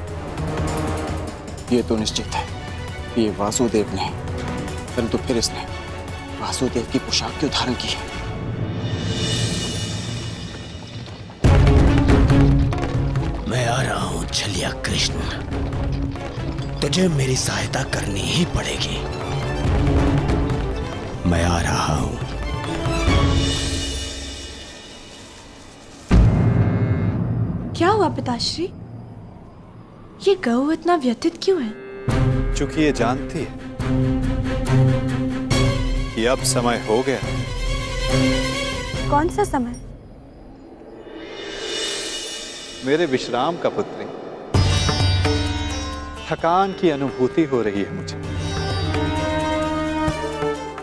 Speaker 14: ये तो निश्चित है, ये वासुदेव नहीं, परंतु फिर इसने वासुदेव की पोशाक क्यों धारण की है?
Speaker 12: मैं आ रहा हूं छलिया कृष्ण, तुझे मेरी सहायता करनी ही पड़ेगी। मैं आ रहा हूं।
Speaker 4: क्या हुआ पिताश्री? ये गऊ इतना व्यथित क्यों है?
Speaker 13: चूंकि ये जानती है कि अब समय हो गया।
Speaker 4: कौन सा समय?
Speaker 13: मेरे विश्राम का पुत्री, थकान की अनुभूति हो रही है मुझे।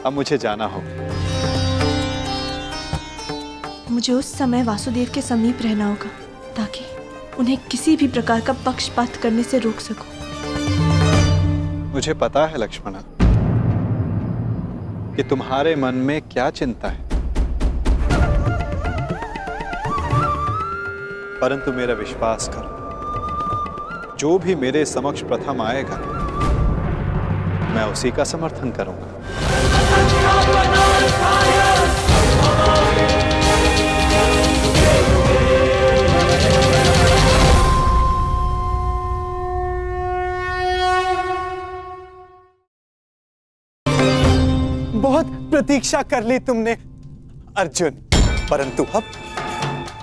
Speaker 13: अब मुझे जाना होगा।
Speaker 4: मुझे उस समय वासुदेव के समीप रहना होगा, ताकि उन्हें किसी भी प्रकार का पक्षपात करने से रोक सकूं।
Speaker 13: मुझे पता है लक्ष्मणा कि तुम्हारे मन में क्या चिंता है, परंतु मेरा विश्वास करो, जो भी मेरे समक्ष प्रथम आएगा मैं उसी का समर्थन करूंगा।
Speaker 10: बहुत प्रतीक्षा कर ली तुमने अर्जुन, परंतु अब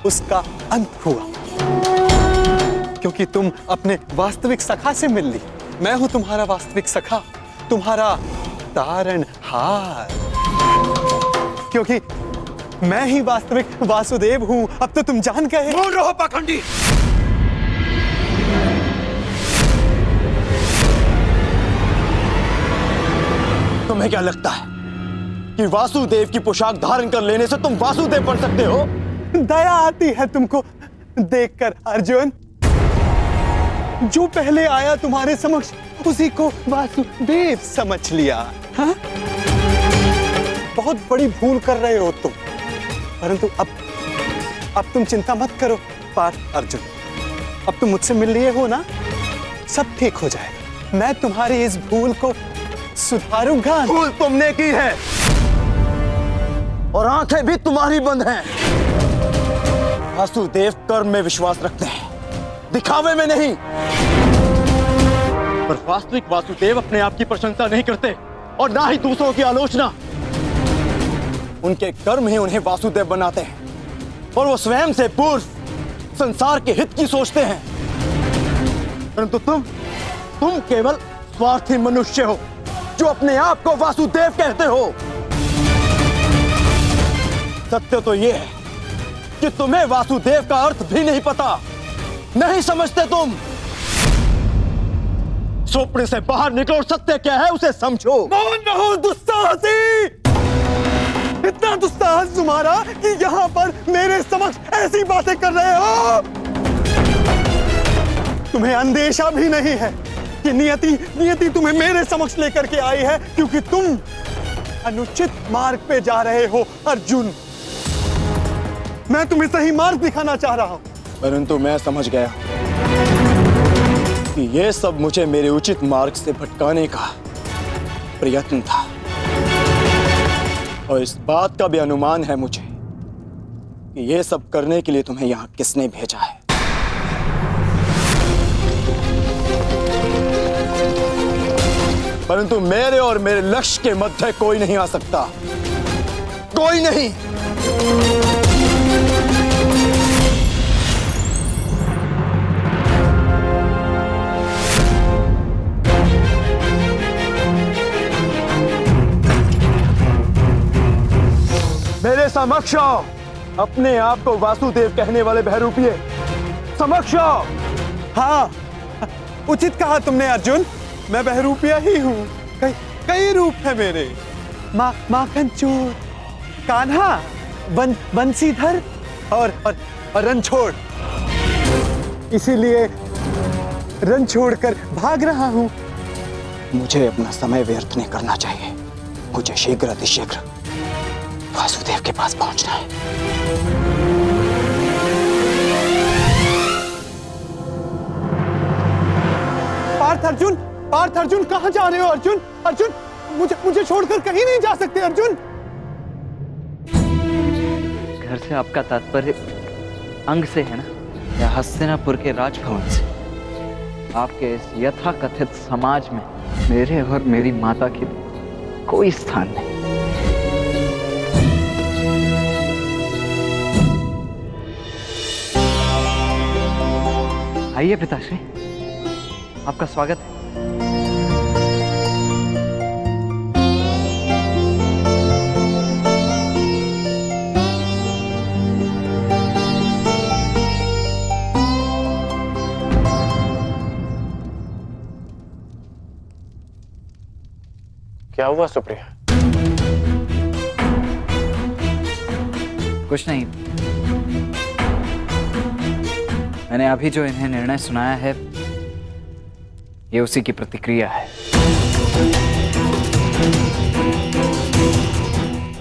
Speaker 10: उसका अंत हुआ, क्योंकि तुम अपने वास्तविक सखा से मिल ली। मैं हूं तुम्हारा वास्तविक सखा, तुम्हारा तारणहार, क्योंकि मैं ही वास्तविक वासुदेव हूं। अब तो तुम जान गए।
Speaker 12: बोल रहो पाखंडी।
Speaker 14: तुम्हें क्या लगता है कि वासुदेव की पोशाक धारण कर लेने से तुम वासुदेव बन सकते हो?
Speaker 10: दया आती है तुमको देखकर अर्जुन। जो पहले आया तुम्हारे समक्ष उसी को वासुदेव समझ लिया। हाँ? बहुत बड़ी भूल कर रहे हो तुम, परंतु अब तुम चिंता मत करो पार्थ अर्जुन। अब तुम मुझसे मिल लिए हो ना, सब ठीक हो जाएगा। मैं तुम्हारी इस भूल को सुधारूंगा।
Speaker 14: भूल तुमने की है और आंखें भी तुम्हारी बंद हैं। वासुदेव कर्म में विश्वास रखते हैं, दिखावे में नहीं।
Speaker 9: पर वास्तविक वासुदेव अपने आप की प्रशंसा नहीं करते और ना ही दूसरों की आलोचना।
Speaker 14: उनके कर्म ही उन्हें वासुदेव बनाते हैं और वो स्वयं से पूर्व संसार के हित की सोचते हैं। परंतु तुम केवल स्वार्थी मनुष्य हो जो अपने आप को वासुदेव कहते हो। सत्य तो यह है कि तुम्हें वासुदेव का अर्थ भी नहीं पता, नहीं समझते तुम। स्वप्न से बाहर निकलो, सत्य क्या है उसे समझो।
Speaker 10: मौन रहो दुस्साहसी। इतना दुस्साहस तुम्हारा कि यहां पर मेरे समक्ष ऐसी बातें कर रहे हो। तुम्हें अंदेशा भी नहीं है कि नियति तुम्हें मेरे समक्ष लेकर के आई है, क्योंकि तुम अनुचित मार्ग पे जा रहे हो अर्जुन। मैं तुम्हें सही मार्ग दिखाना चाह रहा हूं।
Speaker 14: परंतु मैं समझ गया कि यह सब मुझे मेरे उचित मार्ग से भटकाने का प्रयत्न था, और इस बात का भी अनुमान है मुझे कि यह सब करने के लिए तुम्हें यहां किसने भेजा है। परंतु मेरे और मेरे लक्ष्य के मध्य कोई नहीं आ सकता, कोई नहीं। मेरे समक्ष आओ, अपने आप को वासुदेव कहने वाले बहरूपिये, समक्ष आओ।
Speaker 10: हाँ, उचित कहा तुमने अर्जुन। मैं बहरूपिया ही हूँ। कई रूप है मेरे। माखन चोर, कान्हा, बंसीधर और रणछोड़। इसीलिए रन छोड़कर भाग रहा हूँ।
Speaker 14: मुझे अपना समय व्यर्थ नहीं करना चाहिए। मुझे शीघ्र अतिशीघ्र वासुदेव के पास पहुंचना है।
Speaker 10: पार्थ अर्जुन कहां जा रहे हो अर्जुन? अर्जुन, मुझे छोड़कर कहीं नहीं जा सकते अर्जुन।
Speaker 15: घर से आपका तात्पर्य अंग से है ना, या हस्तिनापुर के राजभवन से? आपके इस यथाकथित समाज में मेरे और मेरी माता के लिए कोई स्थान नहीं। आइए पिताश्री, आपका स्वागत है।
Speaker 5: क्या हुआ सुप्रिया?
Speaker 15: कुछ नहीं, मैंने अभी जो इन्हें निर्णय सुनाया है ये उसी की प्रतिक्रिया है।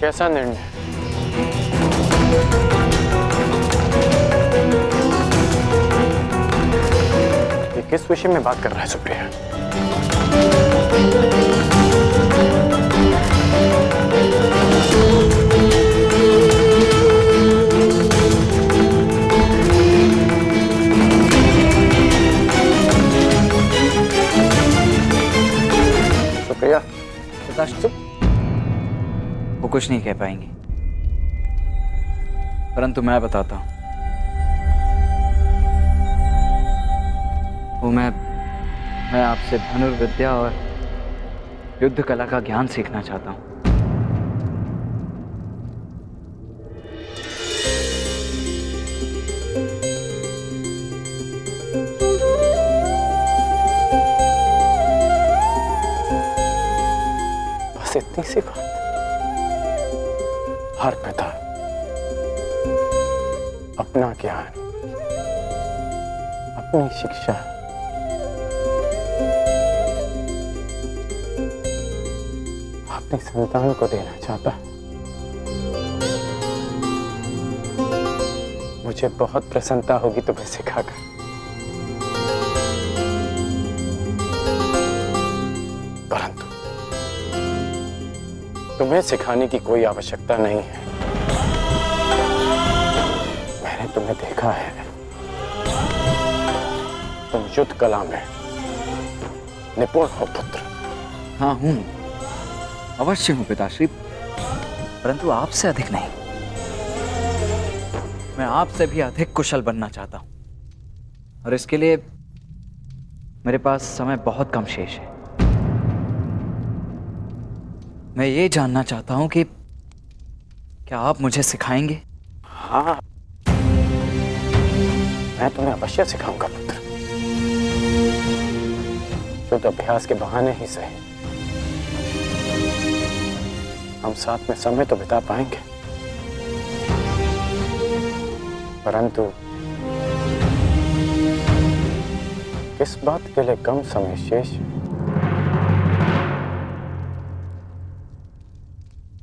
Speaker 5: कैसा निर्णय? ये किस विषय में बात कर रहा है सुप्रिया?
Speaker 15: वो कुछ नहीं कह पाएंगी, परंतु मैं बताता हूं। वो मैं आपसे धनुर्विद्या और युद्ध कला का ज्ञान सीखना चाहता हूं।
Speaker 5: बस इतनी सी बात। हर पिता अपना ज्ञान, अपनी शिक्षा अपने संतान को देना चाहता है। मुझे बहुत प्रसन्नता होगी तुम्हें सिखाकर। परंतु तुम्हें सिखाने की कोई आवश्यकता नहीं है। मैंने तुम्हें देखा है, तुम युद्ध कला में निपुण हो पुत्र।
Speaker 15: हाँ हूं, अवश्य हूं पिताश्री, परंतु आपसे अधिक नहीं। मैं आपसे भी अधिक कुशल बनना चाहता हूं, और इसके लिए मेरे पास समय बहुत कम शेष है। मैं ये जानना चाहता हूं कि क्या आप मुझे सिखाएंगे?
Speaker 5: हाँ, मैं तुम्हें अवश्य सिखाऊंगा पुत्र। शुद्ध अभ्यास के बहाने ही सही, हम साथ में समय तो बिता पाएंगे, परंतु किस बात के लिए कम समय शेष?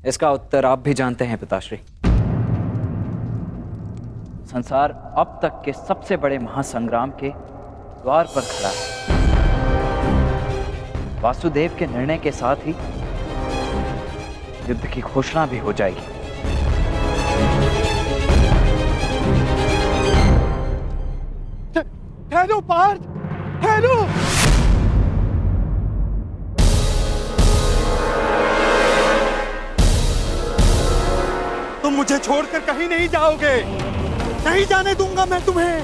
Speaker 15: इसका उत्तर आप भी जानते हैं पिताश्री। संसार अब तक के सबसे बड़े महासंग्राम के द्वार पर खड़ा है। वासुदेव के निर्णय के साथ ही युद्ध की घोषणा भी हो जाएगी।
Speaker 10: ठहरो पार्थ, ठहरो। तुम मुझे छोड़कर कहीं नहीं जाओगे, नहीं जाने दूंगा मैं तुम्हें।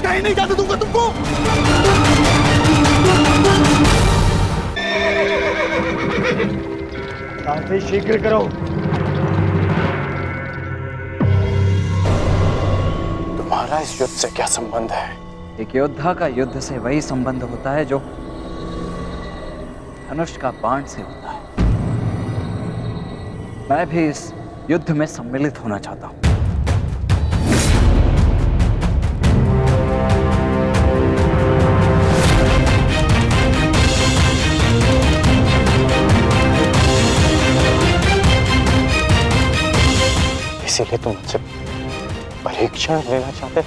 Speaker 10: कहीं नहीं जाने दूंगा तुमको।
Speaker 14: काफी शीघ्र करो।
Speaker 5: तुम्हारा इस युद्ध से क्या संबंध है?
Speaker 15: एक योद्धा का युद्ध से वही संबंध होता है जो धनुष का बाण से होता है। मैं भी इस युद्ध में सम्मिलित होना चाहता हूं।
Speaker 5: इसीलिए तुम मुझसे परीक्षण लेना चाहते थे?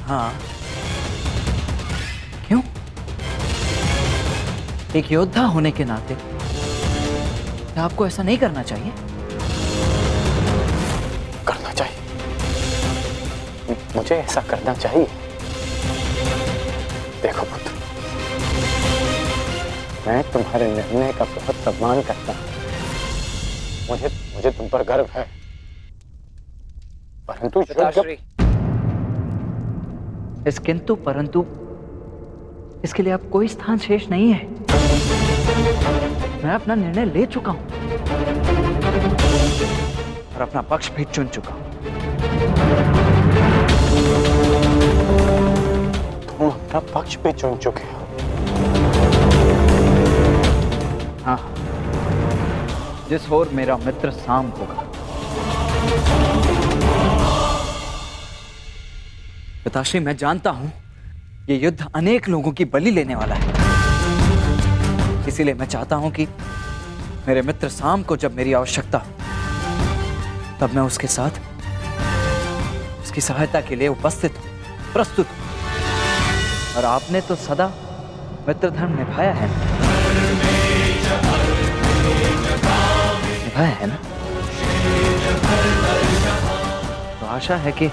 Speaker 15: हाँ, क्यों? एक योद्धा होने के नाते क्या आपको ऐसा नहीं करना चाहिए?
Speaker 5: करना चाहिए, मुझे ऐसा करना चाहिए। देखो पुत्र, मैं तुम्हारे निर्णय का बहुत सम्मान करता हूं। मुझे तुम पर गर्व है, परंतु
Speaker 15: इस किंतु परंतु इसके लिए अब कोई स्थान शेष नहीं है। मैं अपना निर्णय ले चुका हूं और अपना पक्ष भी चुन चुका हूं।
Speaker 5: तुम अपना पक्ष भी चुन चुके हो?
Speaker 15: हाँ, जिस ओर मेरा मित्र साम होगा। पिताश्री, मैं जानता हूं ये युद्ध अनेक लोगों की बलि लेने वाला है, इसीलिए मैं चाहता हूं कि मेरे मित्र साम को जब मेरी आवश्यकता हो तब मैं उसके साथ उसकी सहायता के लिए उपस्थित हूं, प्रस्तुत हूं। और आपने तो सदा मित्र धर्म निभाया है ना? निभाया है ना? तो आशा है कि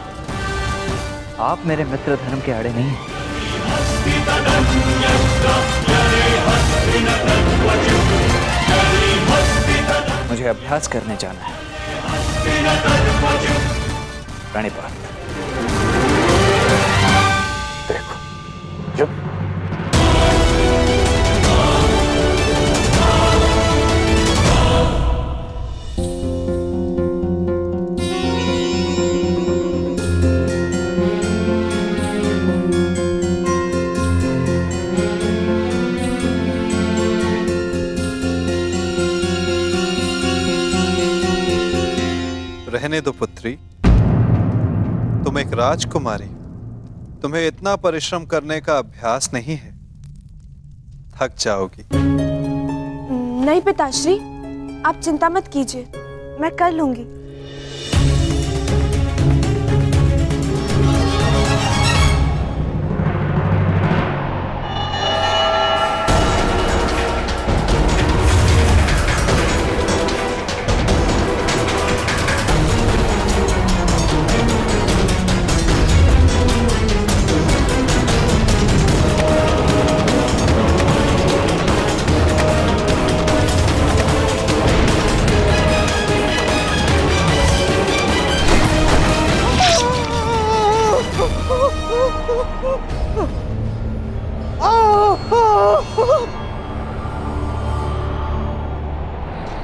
Speaker 15: आप मेरे मित्र धर्म के आड़े नहीं हैं। मुझे अभ्यास करने जाना है। प्रणिपात।
Speaker 7: देखो युद्ध
Speaker 13: रहने दो पुत्री, तुम एक राजकुमारी, तुम्हें इतना परिश्रम करने का अभ्यास नहीं है, थक जाओगी।
Speaker 4: नहीं पिताश्री, आप चिंता मत कीजिए, मैं कर लूंगी।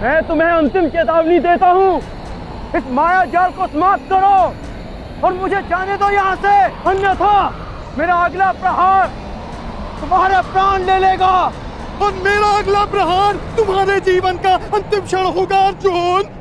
Speaker 14: मैं तुम्हें अंतिम चेतावनी देता हूँ, इस माया जाल को समाप्त करो और मुझे जाने दो यहाँ से, अन्यथा मेरा अगला प्रहार तुम्हारे प्राण ले लेगा।
Speaker 10: और मेरा अगला प्रहार तुम्हारे जीवन का अंतिम क्षण होगा अर्जुन।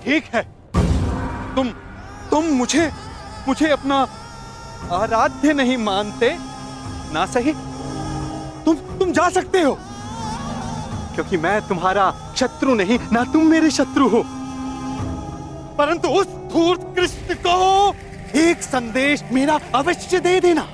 Speaker 10: ठीक है, तुम मुझे अपना आराध्य नहीं मानते ना, सही? तुम जा सकते हो, क्योंकि मैं तुम्हारा शत्रु नहीं, ना तुम मेरे शत्रु हो। परंतु उस धूर्त कृष्ण को एक संदेश मेरा अवश्य दे देना।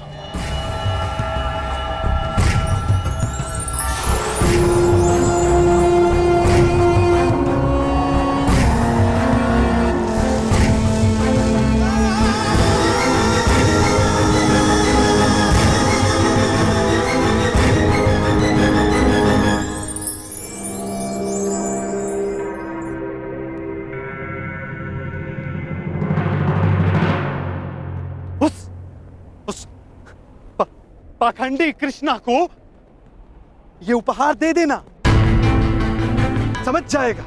Speaker 10: पाखंडी कृष्णा को ये उपहार दे देना, समझ जाएगा।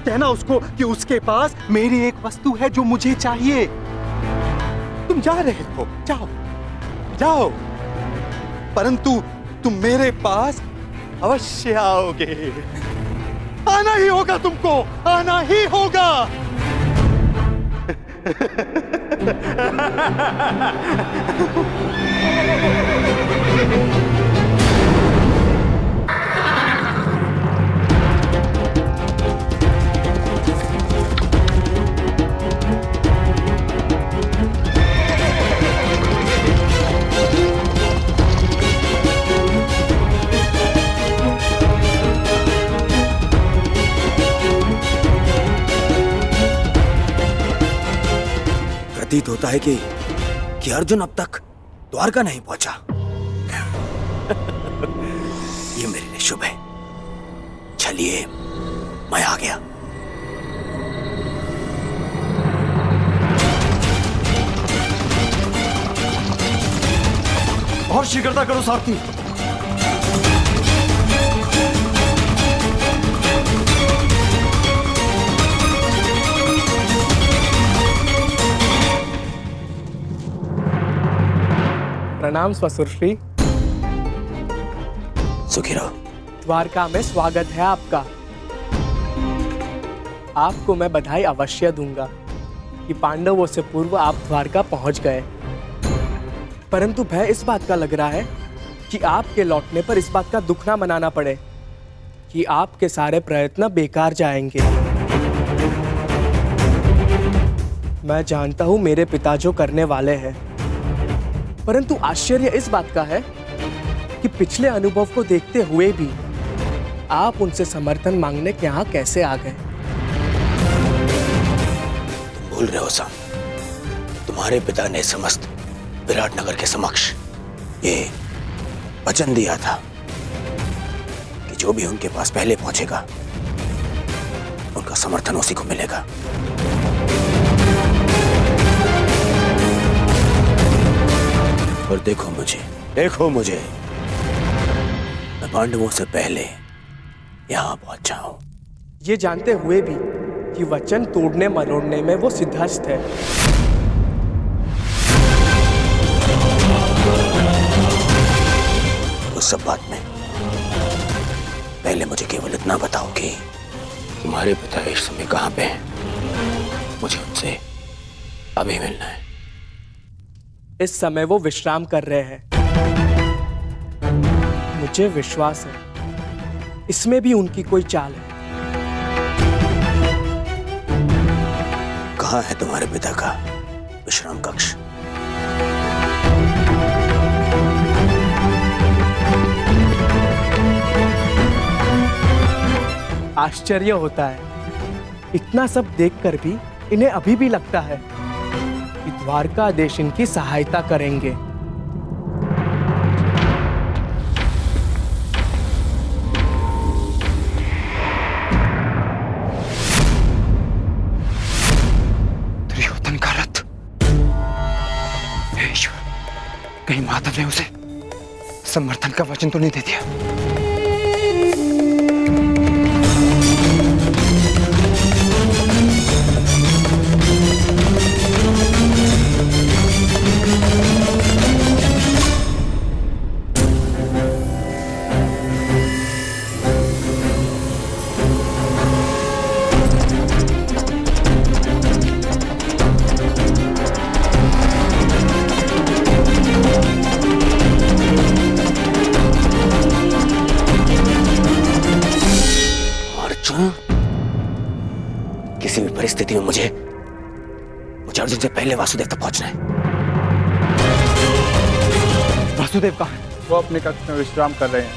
Speaker 10: कहना उसको कि उसके पास मेरी एक वस्तु है जो मुझे चाहिए। तुम जा रहे हो, जाओ जाओ, परंतु तुम मेरे पास अवश्य आओगे। आना ही होगा, तुमको आना ही होगा।
Speaker 12: प्रतीत होता है कि अर्जुन अब तक द्वारका नहीं पहुंचा। ये मेरे लिए शुभ है। चलिए, मैं आ गया।
Speaker 14: और शीघ्रता करो सारथी।
Speaker 11: प्रणाम ससुर श्री।
Speaker 12: सुखी रहो।
Speaker 11: द्वारका में स्वागत है आपका। आपको मैं बधाई अवश्य दूंगा कि पांडवों से पूर्व आप द्वारका पहुंच गए, परंतु भय इस बात का लग रहा है कि आपके लौटने पर इस बात का दुख ना मनाना पड़े कि आपके सारे प्रयत्न बेकार जाएंगे। मैं जानता हूं मेरे पिता जो करने वाले हैं, परंतु आश्चर्य इस बात का है कि पिछले अनुभव को देखते हुए भी आप उनसे समर्थन मांगने के यहाँ कैसे आ गए?
Speaker 12: तुम भूल रहे हो साम, तुम्हारे पिता ने समस्त विराट नगर के समक्ष ये वचन दिया था कि जो भी उनके पास पहले पहुंचेगा उनका समर्थन उसी को मिलेगा। और देखो मुझे, मैं पांडवों से पहले यहां पहुंचा हूं।
Speaker 11: ये जानते हुए भी कि वचन तोड़ने मरोड़ने में वो सिद्धहस्त है।
Speaker 12: उस सब बात में पहले मुझे केवल इतना बताओ कि तुम्हारे पिता इस समय कहां पे हैं? मुझे उनसे अभी मिलना है।
Speaker 11: इस समय वो विश्राम कर रहे हैं। मुझे विश्वास है इसमें भी उनकी कोई चाल है।
Speaker 12: कहां है तुम्हारे पिता का विश्राम कक्ष?
Speaker 11: आश्चर्य होता है, इतना सब देखकर भी इन्हें अभी भी लगता है कि द्वारकाधीश इनकी सहायता करेंगे।
Speaker 14: दुर्योधन का रथ! हे ईश्वर, कहीं माधव ने उसे समर्थन का वचन तो नहीं दे दिया?
Speaker 12: किसी भी परिस्थिति में मुझे अर्जुन से पहले वासुदेव तक पहुंचना है।
Speaker 14: वासुदेव कहाँ है?
Speaker 13: वो अपने कक्ष में विश्राम कर रहे हैं।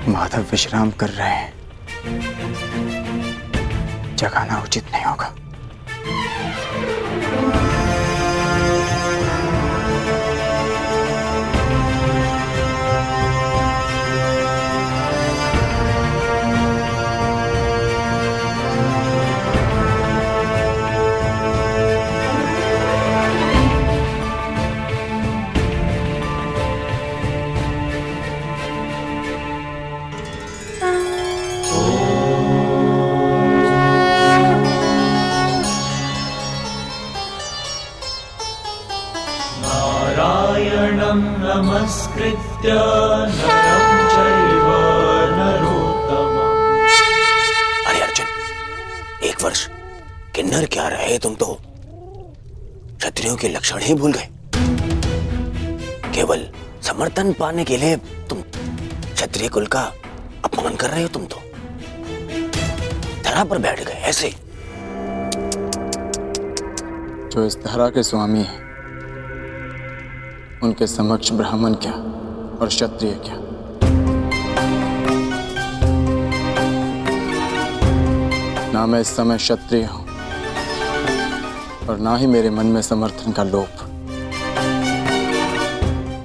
Speaker 14: माधव विश्राम कर रहे हैं, जगाना उचित नहीं होगा।
Speaker 16: नमस्कृत्य नरं चैव नरोत्तमम्।
Speaker 12: अरे अर्जुन, एक वर्ष किन्नर क्या रहे, तुम तो क्षत्रियों के लक्षण ही भूल गए। केवल समर्थन पाने के लिए तुम क्षत्रिय कुल का अपमान कर रहे हो तुम तो। धरा पर बैठ गए ऐसे।
Speaker 9: जो इस धरा के स्वामी हैं, उनके समक्ष ब्राह्मण क्या और क्षत्रिय क्या। ना मैं इस समय क्षत्रिय हूं और ना ही मेरे मन में समर्थन का लोभ।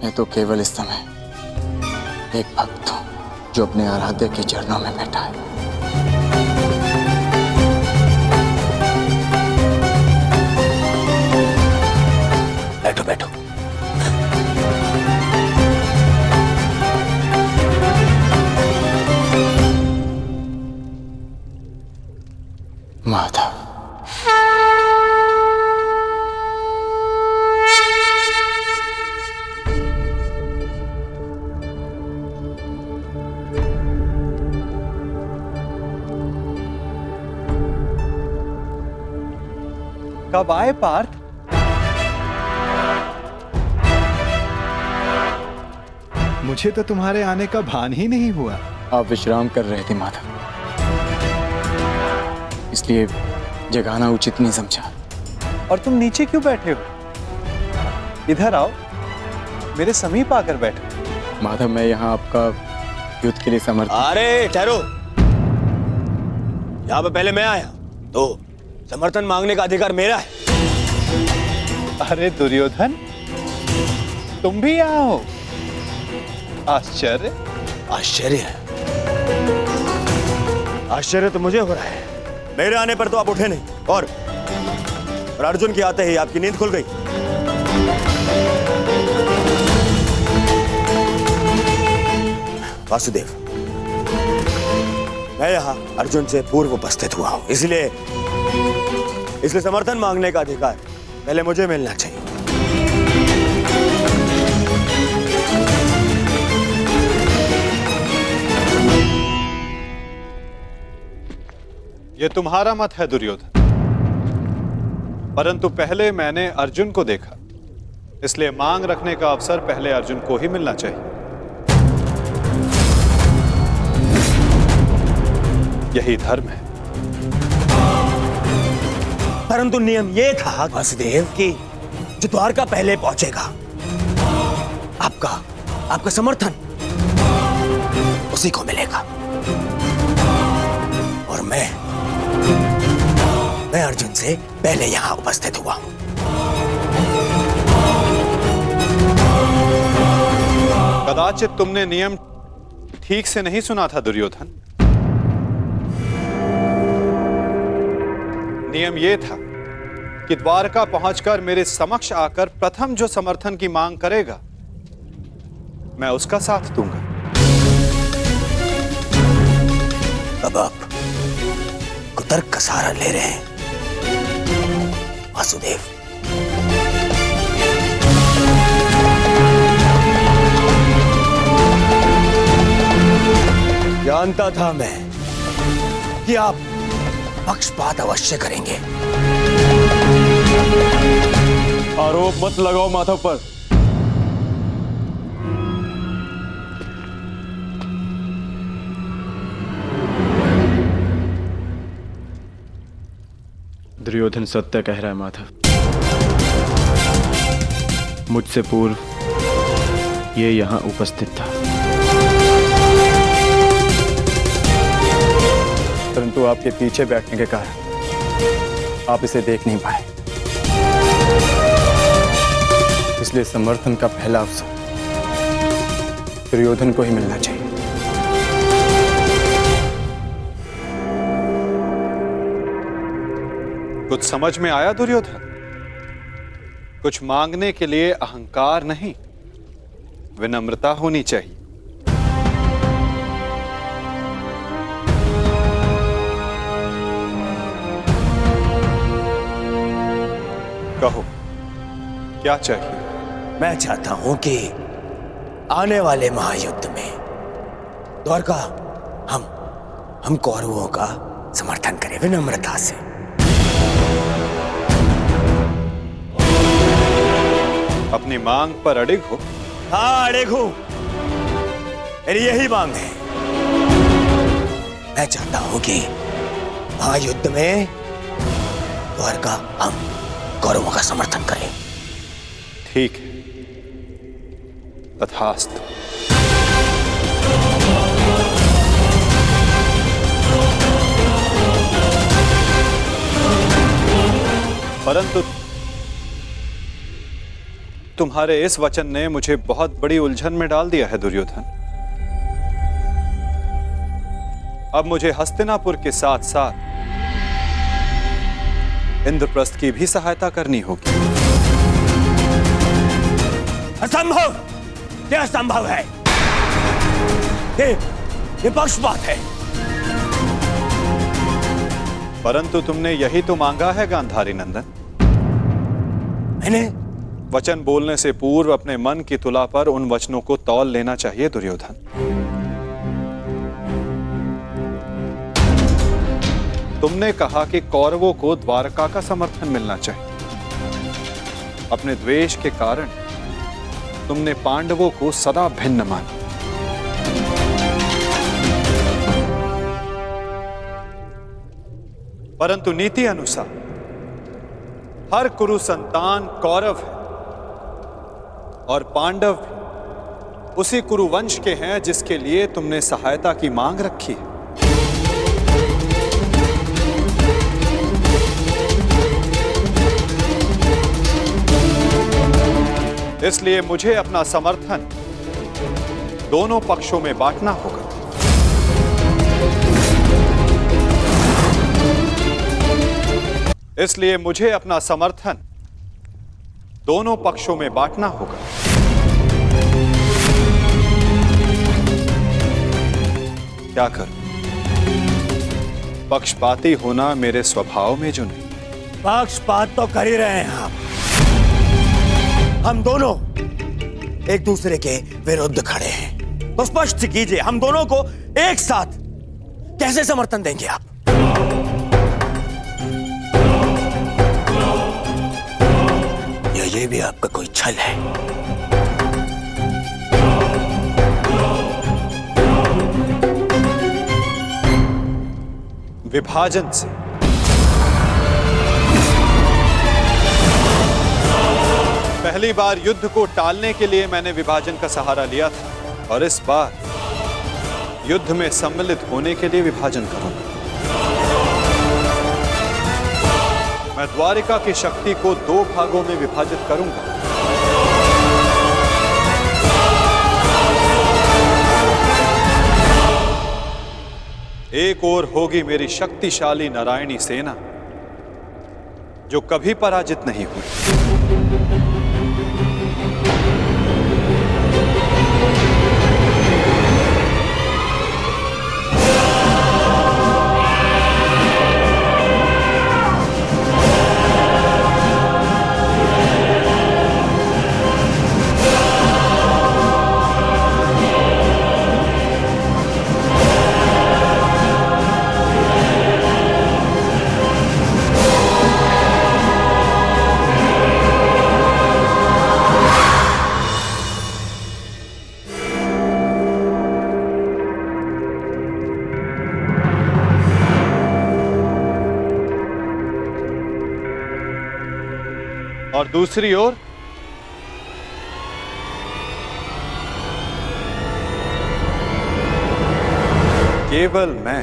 Speaker 9: मैं तो केवल इस समय एक भक्त हूं जो अपने आराध्य के चरणों में बैठा है।
Speaker 12: बैठो बैठो।
Speaker 9: माधव,
Speaker 13: कब आए पार्थ? मुझे तो तुम्हारे आने का भान ही नहीं हुआ।
Speaker 9: आप विश्राम कर रहे थे माधव, इसलिए जगाना उचित नहीं समझा।
Speaker 13: और तुम नीचे क्यों बैठे हो? इधर आओ, मेरे समीप आकर बैठो।
Speaker 9: माधव, मैं यहाँ आपका युद्ध के लिए समर्थ।
Speaker 12: अरे ठहरो, यहाँ पे पहले मैं आया तो समर्थन मांगने का अधिकार मेरा है।
Speaker 13: अरे दुर्योधन, तुम भी यहाँ हो? आश्चर्य।
Speaker 12: आश्चर्य? आश्चर्य तो मुझे हो रहा है। मेरे आने पर तो आप उठे नहीं और अर्जुन के आते ही आपकी नींद खुल गई। वासुदेव, मैं यहां अर्जुन से पूर्व उपस्थित हुआ हूं, इसलिए समर्थन मांगने का अधिकार पहले मुझे मिलना चाहिए।
Speaker 13: ये तुम्हारा मत है दुर्योधन, परंतु पहले मैंने अर्जुन को देखा, इसलिए मांग रखने का अवसर पहले अर्जुन को ही मिलना चाहिए। यही धर्म है।
Speaker 12: परंतु नियम यह था वासुदेव कि जो द्वारका पहले पहुंचेगा, आपका समर्थन उसी को मिलेगा। और मैं अर्जुन से पहले यहां उपस्थित हुआ हूं।
Speaker 13: कदाचित तुमने नियम ठीक से नहीं सुना था दुर्योधन। नियम यह था कि द्वारका पहुंचकर मेरे समक्ष आकर प्रथम जो समर्थन की मांग करेगा, मैं उसका साथ दूंगा।
Speaker 12: अब आप कुतर्क का सहारा ले रहे हैं वासुदेव। जानता था मैं कि आप पक्षपात अवश्य करेंगे।
Speaker 9: आरोप मत लगाओ माधव पर। दुर्योधन सत्य कह रहा है माधव। मुझसे पूर्व ये यहां उपस्थित था, परंतु आपके पीछे बैठने के कारण आप इसे देख नहीं पाए, इसलिए समर्थन का पहला अवसर दुर्योधन को ही मिलना चाहिए।
Speaker 13: कुछ समझ में आया दुर्योधन? कुछ मांगने के लिए अहंकार नहीं, विनम्रता होनी चाहिए। कहो, क्या चाहिए?
Speaker 12: मैं चाहता हूं कि आने वाले महायुद्ध में द्वारका हम कौरवों का समर्थन करें विनम्रता से।
Speaker 13: अपनी मांग पर अड़िग हो?
Speaker 12: हाँ, अड़िग हूं। मेरी यही मांग है। मैं चाहता हूं कि महायुद्ध में द्वारका हम कौरवों का समर्थन करें।
Speaker 13: ठीक है, तथास्तु। परंतु तुम्हारे इस वचन ने मुझे बहुत बड़ी उलझन में डाल दिया है दुर्योधन। अब मुझे हस्तिनापुर के साथ साथ इंद्रप्रस्थ की भी सहायता करनी होगी।
Speaker 12: असंभव! यह असंभव है। ये पक्षपात है।
Speaker 13: परंतु तुमने यही तो मांगा है गांधारी नंदन।
Speaker 12: मैंने
Speaker 13: वचन बोलने से पूर्व अपने मन की तुला पर उन वचनों को तौल लेना चाहिए दुर्योधन। तुमने कहा कि कौरवों को द्वारका का समर्थन मिलना चाहिए। अपने द्वेष के कारण तुमने पांडवों को सदा भिन्न माना। परंतु नीति अनुसार हर कुरु संतान कौरव है और पांडव भी उसी कुरु वंश के हैं जिसके लिए तुमने सहायता की मांग रखी है। इसलिए मुझे अपना समर्थन दोनों पक्षों में बांटना होगा। इसलिए मुझे अपना समर्थन दोनों पक्षों में बांटना होगा। क्या करूं? पक्षपाती होना मेरे स्वभाव में जो नहीं।
Speaker 12: पक्षपात तो कर ही रहे हैं आप। हम दोनों एक दूसरे के विरुद्ध खड़े हैं। तो स्पष्ट कीजिए, हम दोनों को एक साथ कैसे समर्थन देंगे आप? ये भी आपका कोई छल है।
Speaker 13: विभाजन से पहली बार युद्ध को टालने के लिए मैंने विभाजन का सहारा लिया था और इस बार युद्ध में सम्मिलित होने के लिए विभाजन करूंगा। मैं द्वारिका की शक्ति को 2 भागों में विभाजित करूंगा। एक ओर होगी मेरी शक्तिशाली नारायणी सेना जो कभी पराजित नहीं हुई। और दूसरी ओर केवल मैं।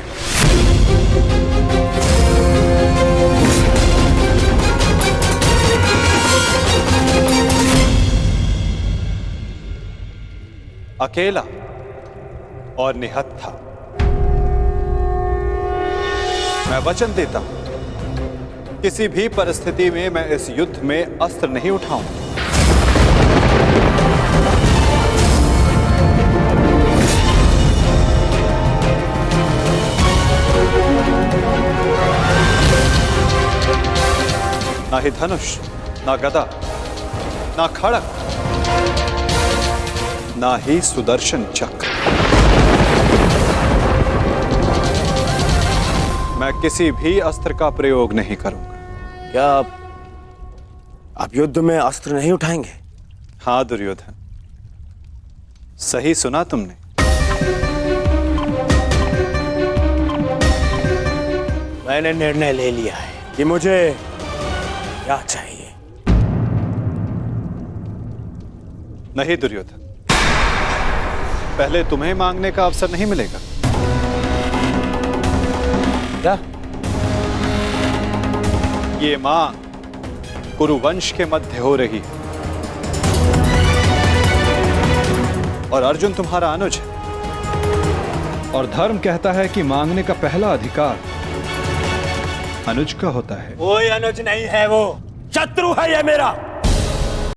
Speaker 13: अकेला और निहत्था। मैं वचन देता हूं, किसी भी परिस्थिति में मैं इस युद्ध में अस्त्र नहीं उठाऊंगा। ना ही धनुष, ना गदा, ना खड़ग, ना ही सुदर्शन चक्र। मैं किसी भी अस्त्र का प्रयोग नहीं करूंगा।
Speaker 12: क्या आप युद्ध में अस्त्र नहीं उठाएंगे?
Speaker 13: हाँ दुर्योधन, सही सुना तुमने।
Speaker 12: मैंने निर्णय ले लिया है कि मुझे क्या चाहिए।
Speaker 13: नहीं दुर्योधन, पहले तुम्हें मांगने का अवसर नहीं मिलेगा।
Speaker 12: क्या?
Speaker 13: ये मांग कुरुवंश के मध्य हो रही है और अर्जुन तुम्हारा अनुज है, और धर्म कहता है कि मांगने का पहला अधिकार अनुज का होता है।
Speaker 12: कोई अनुज नहीं है, वो शत्रु है ये मेरा।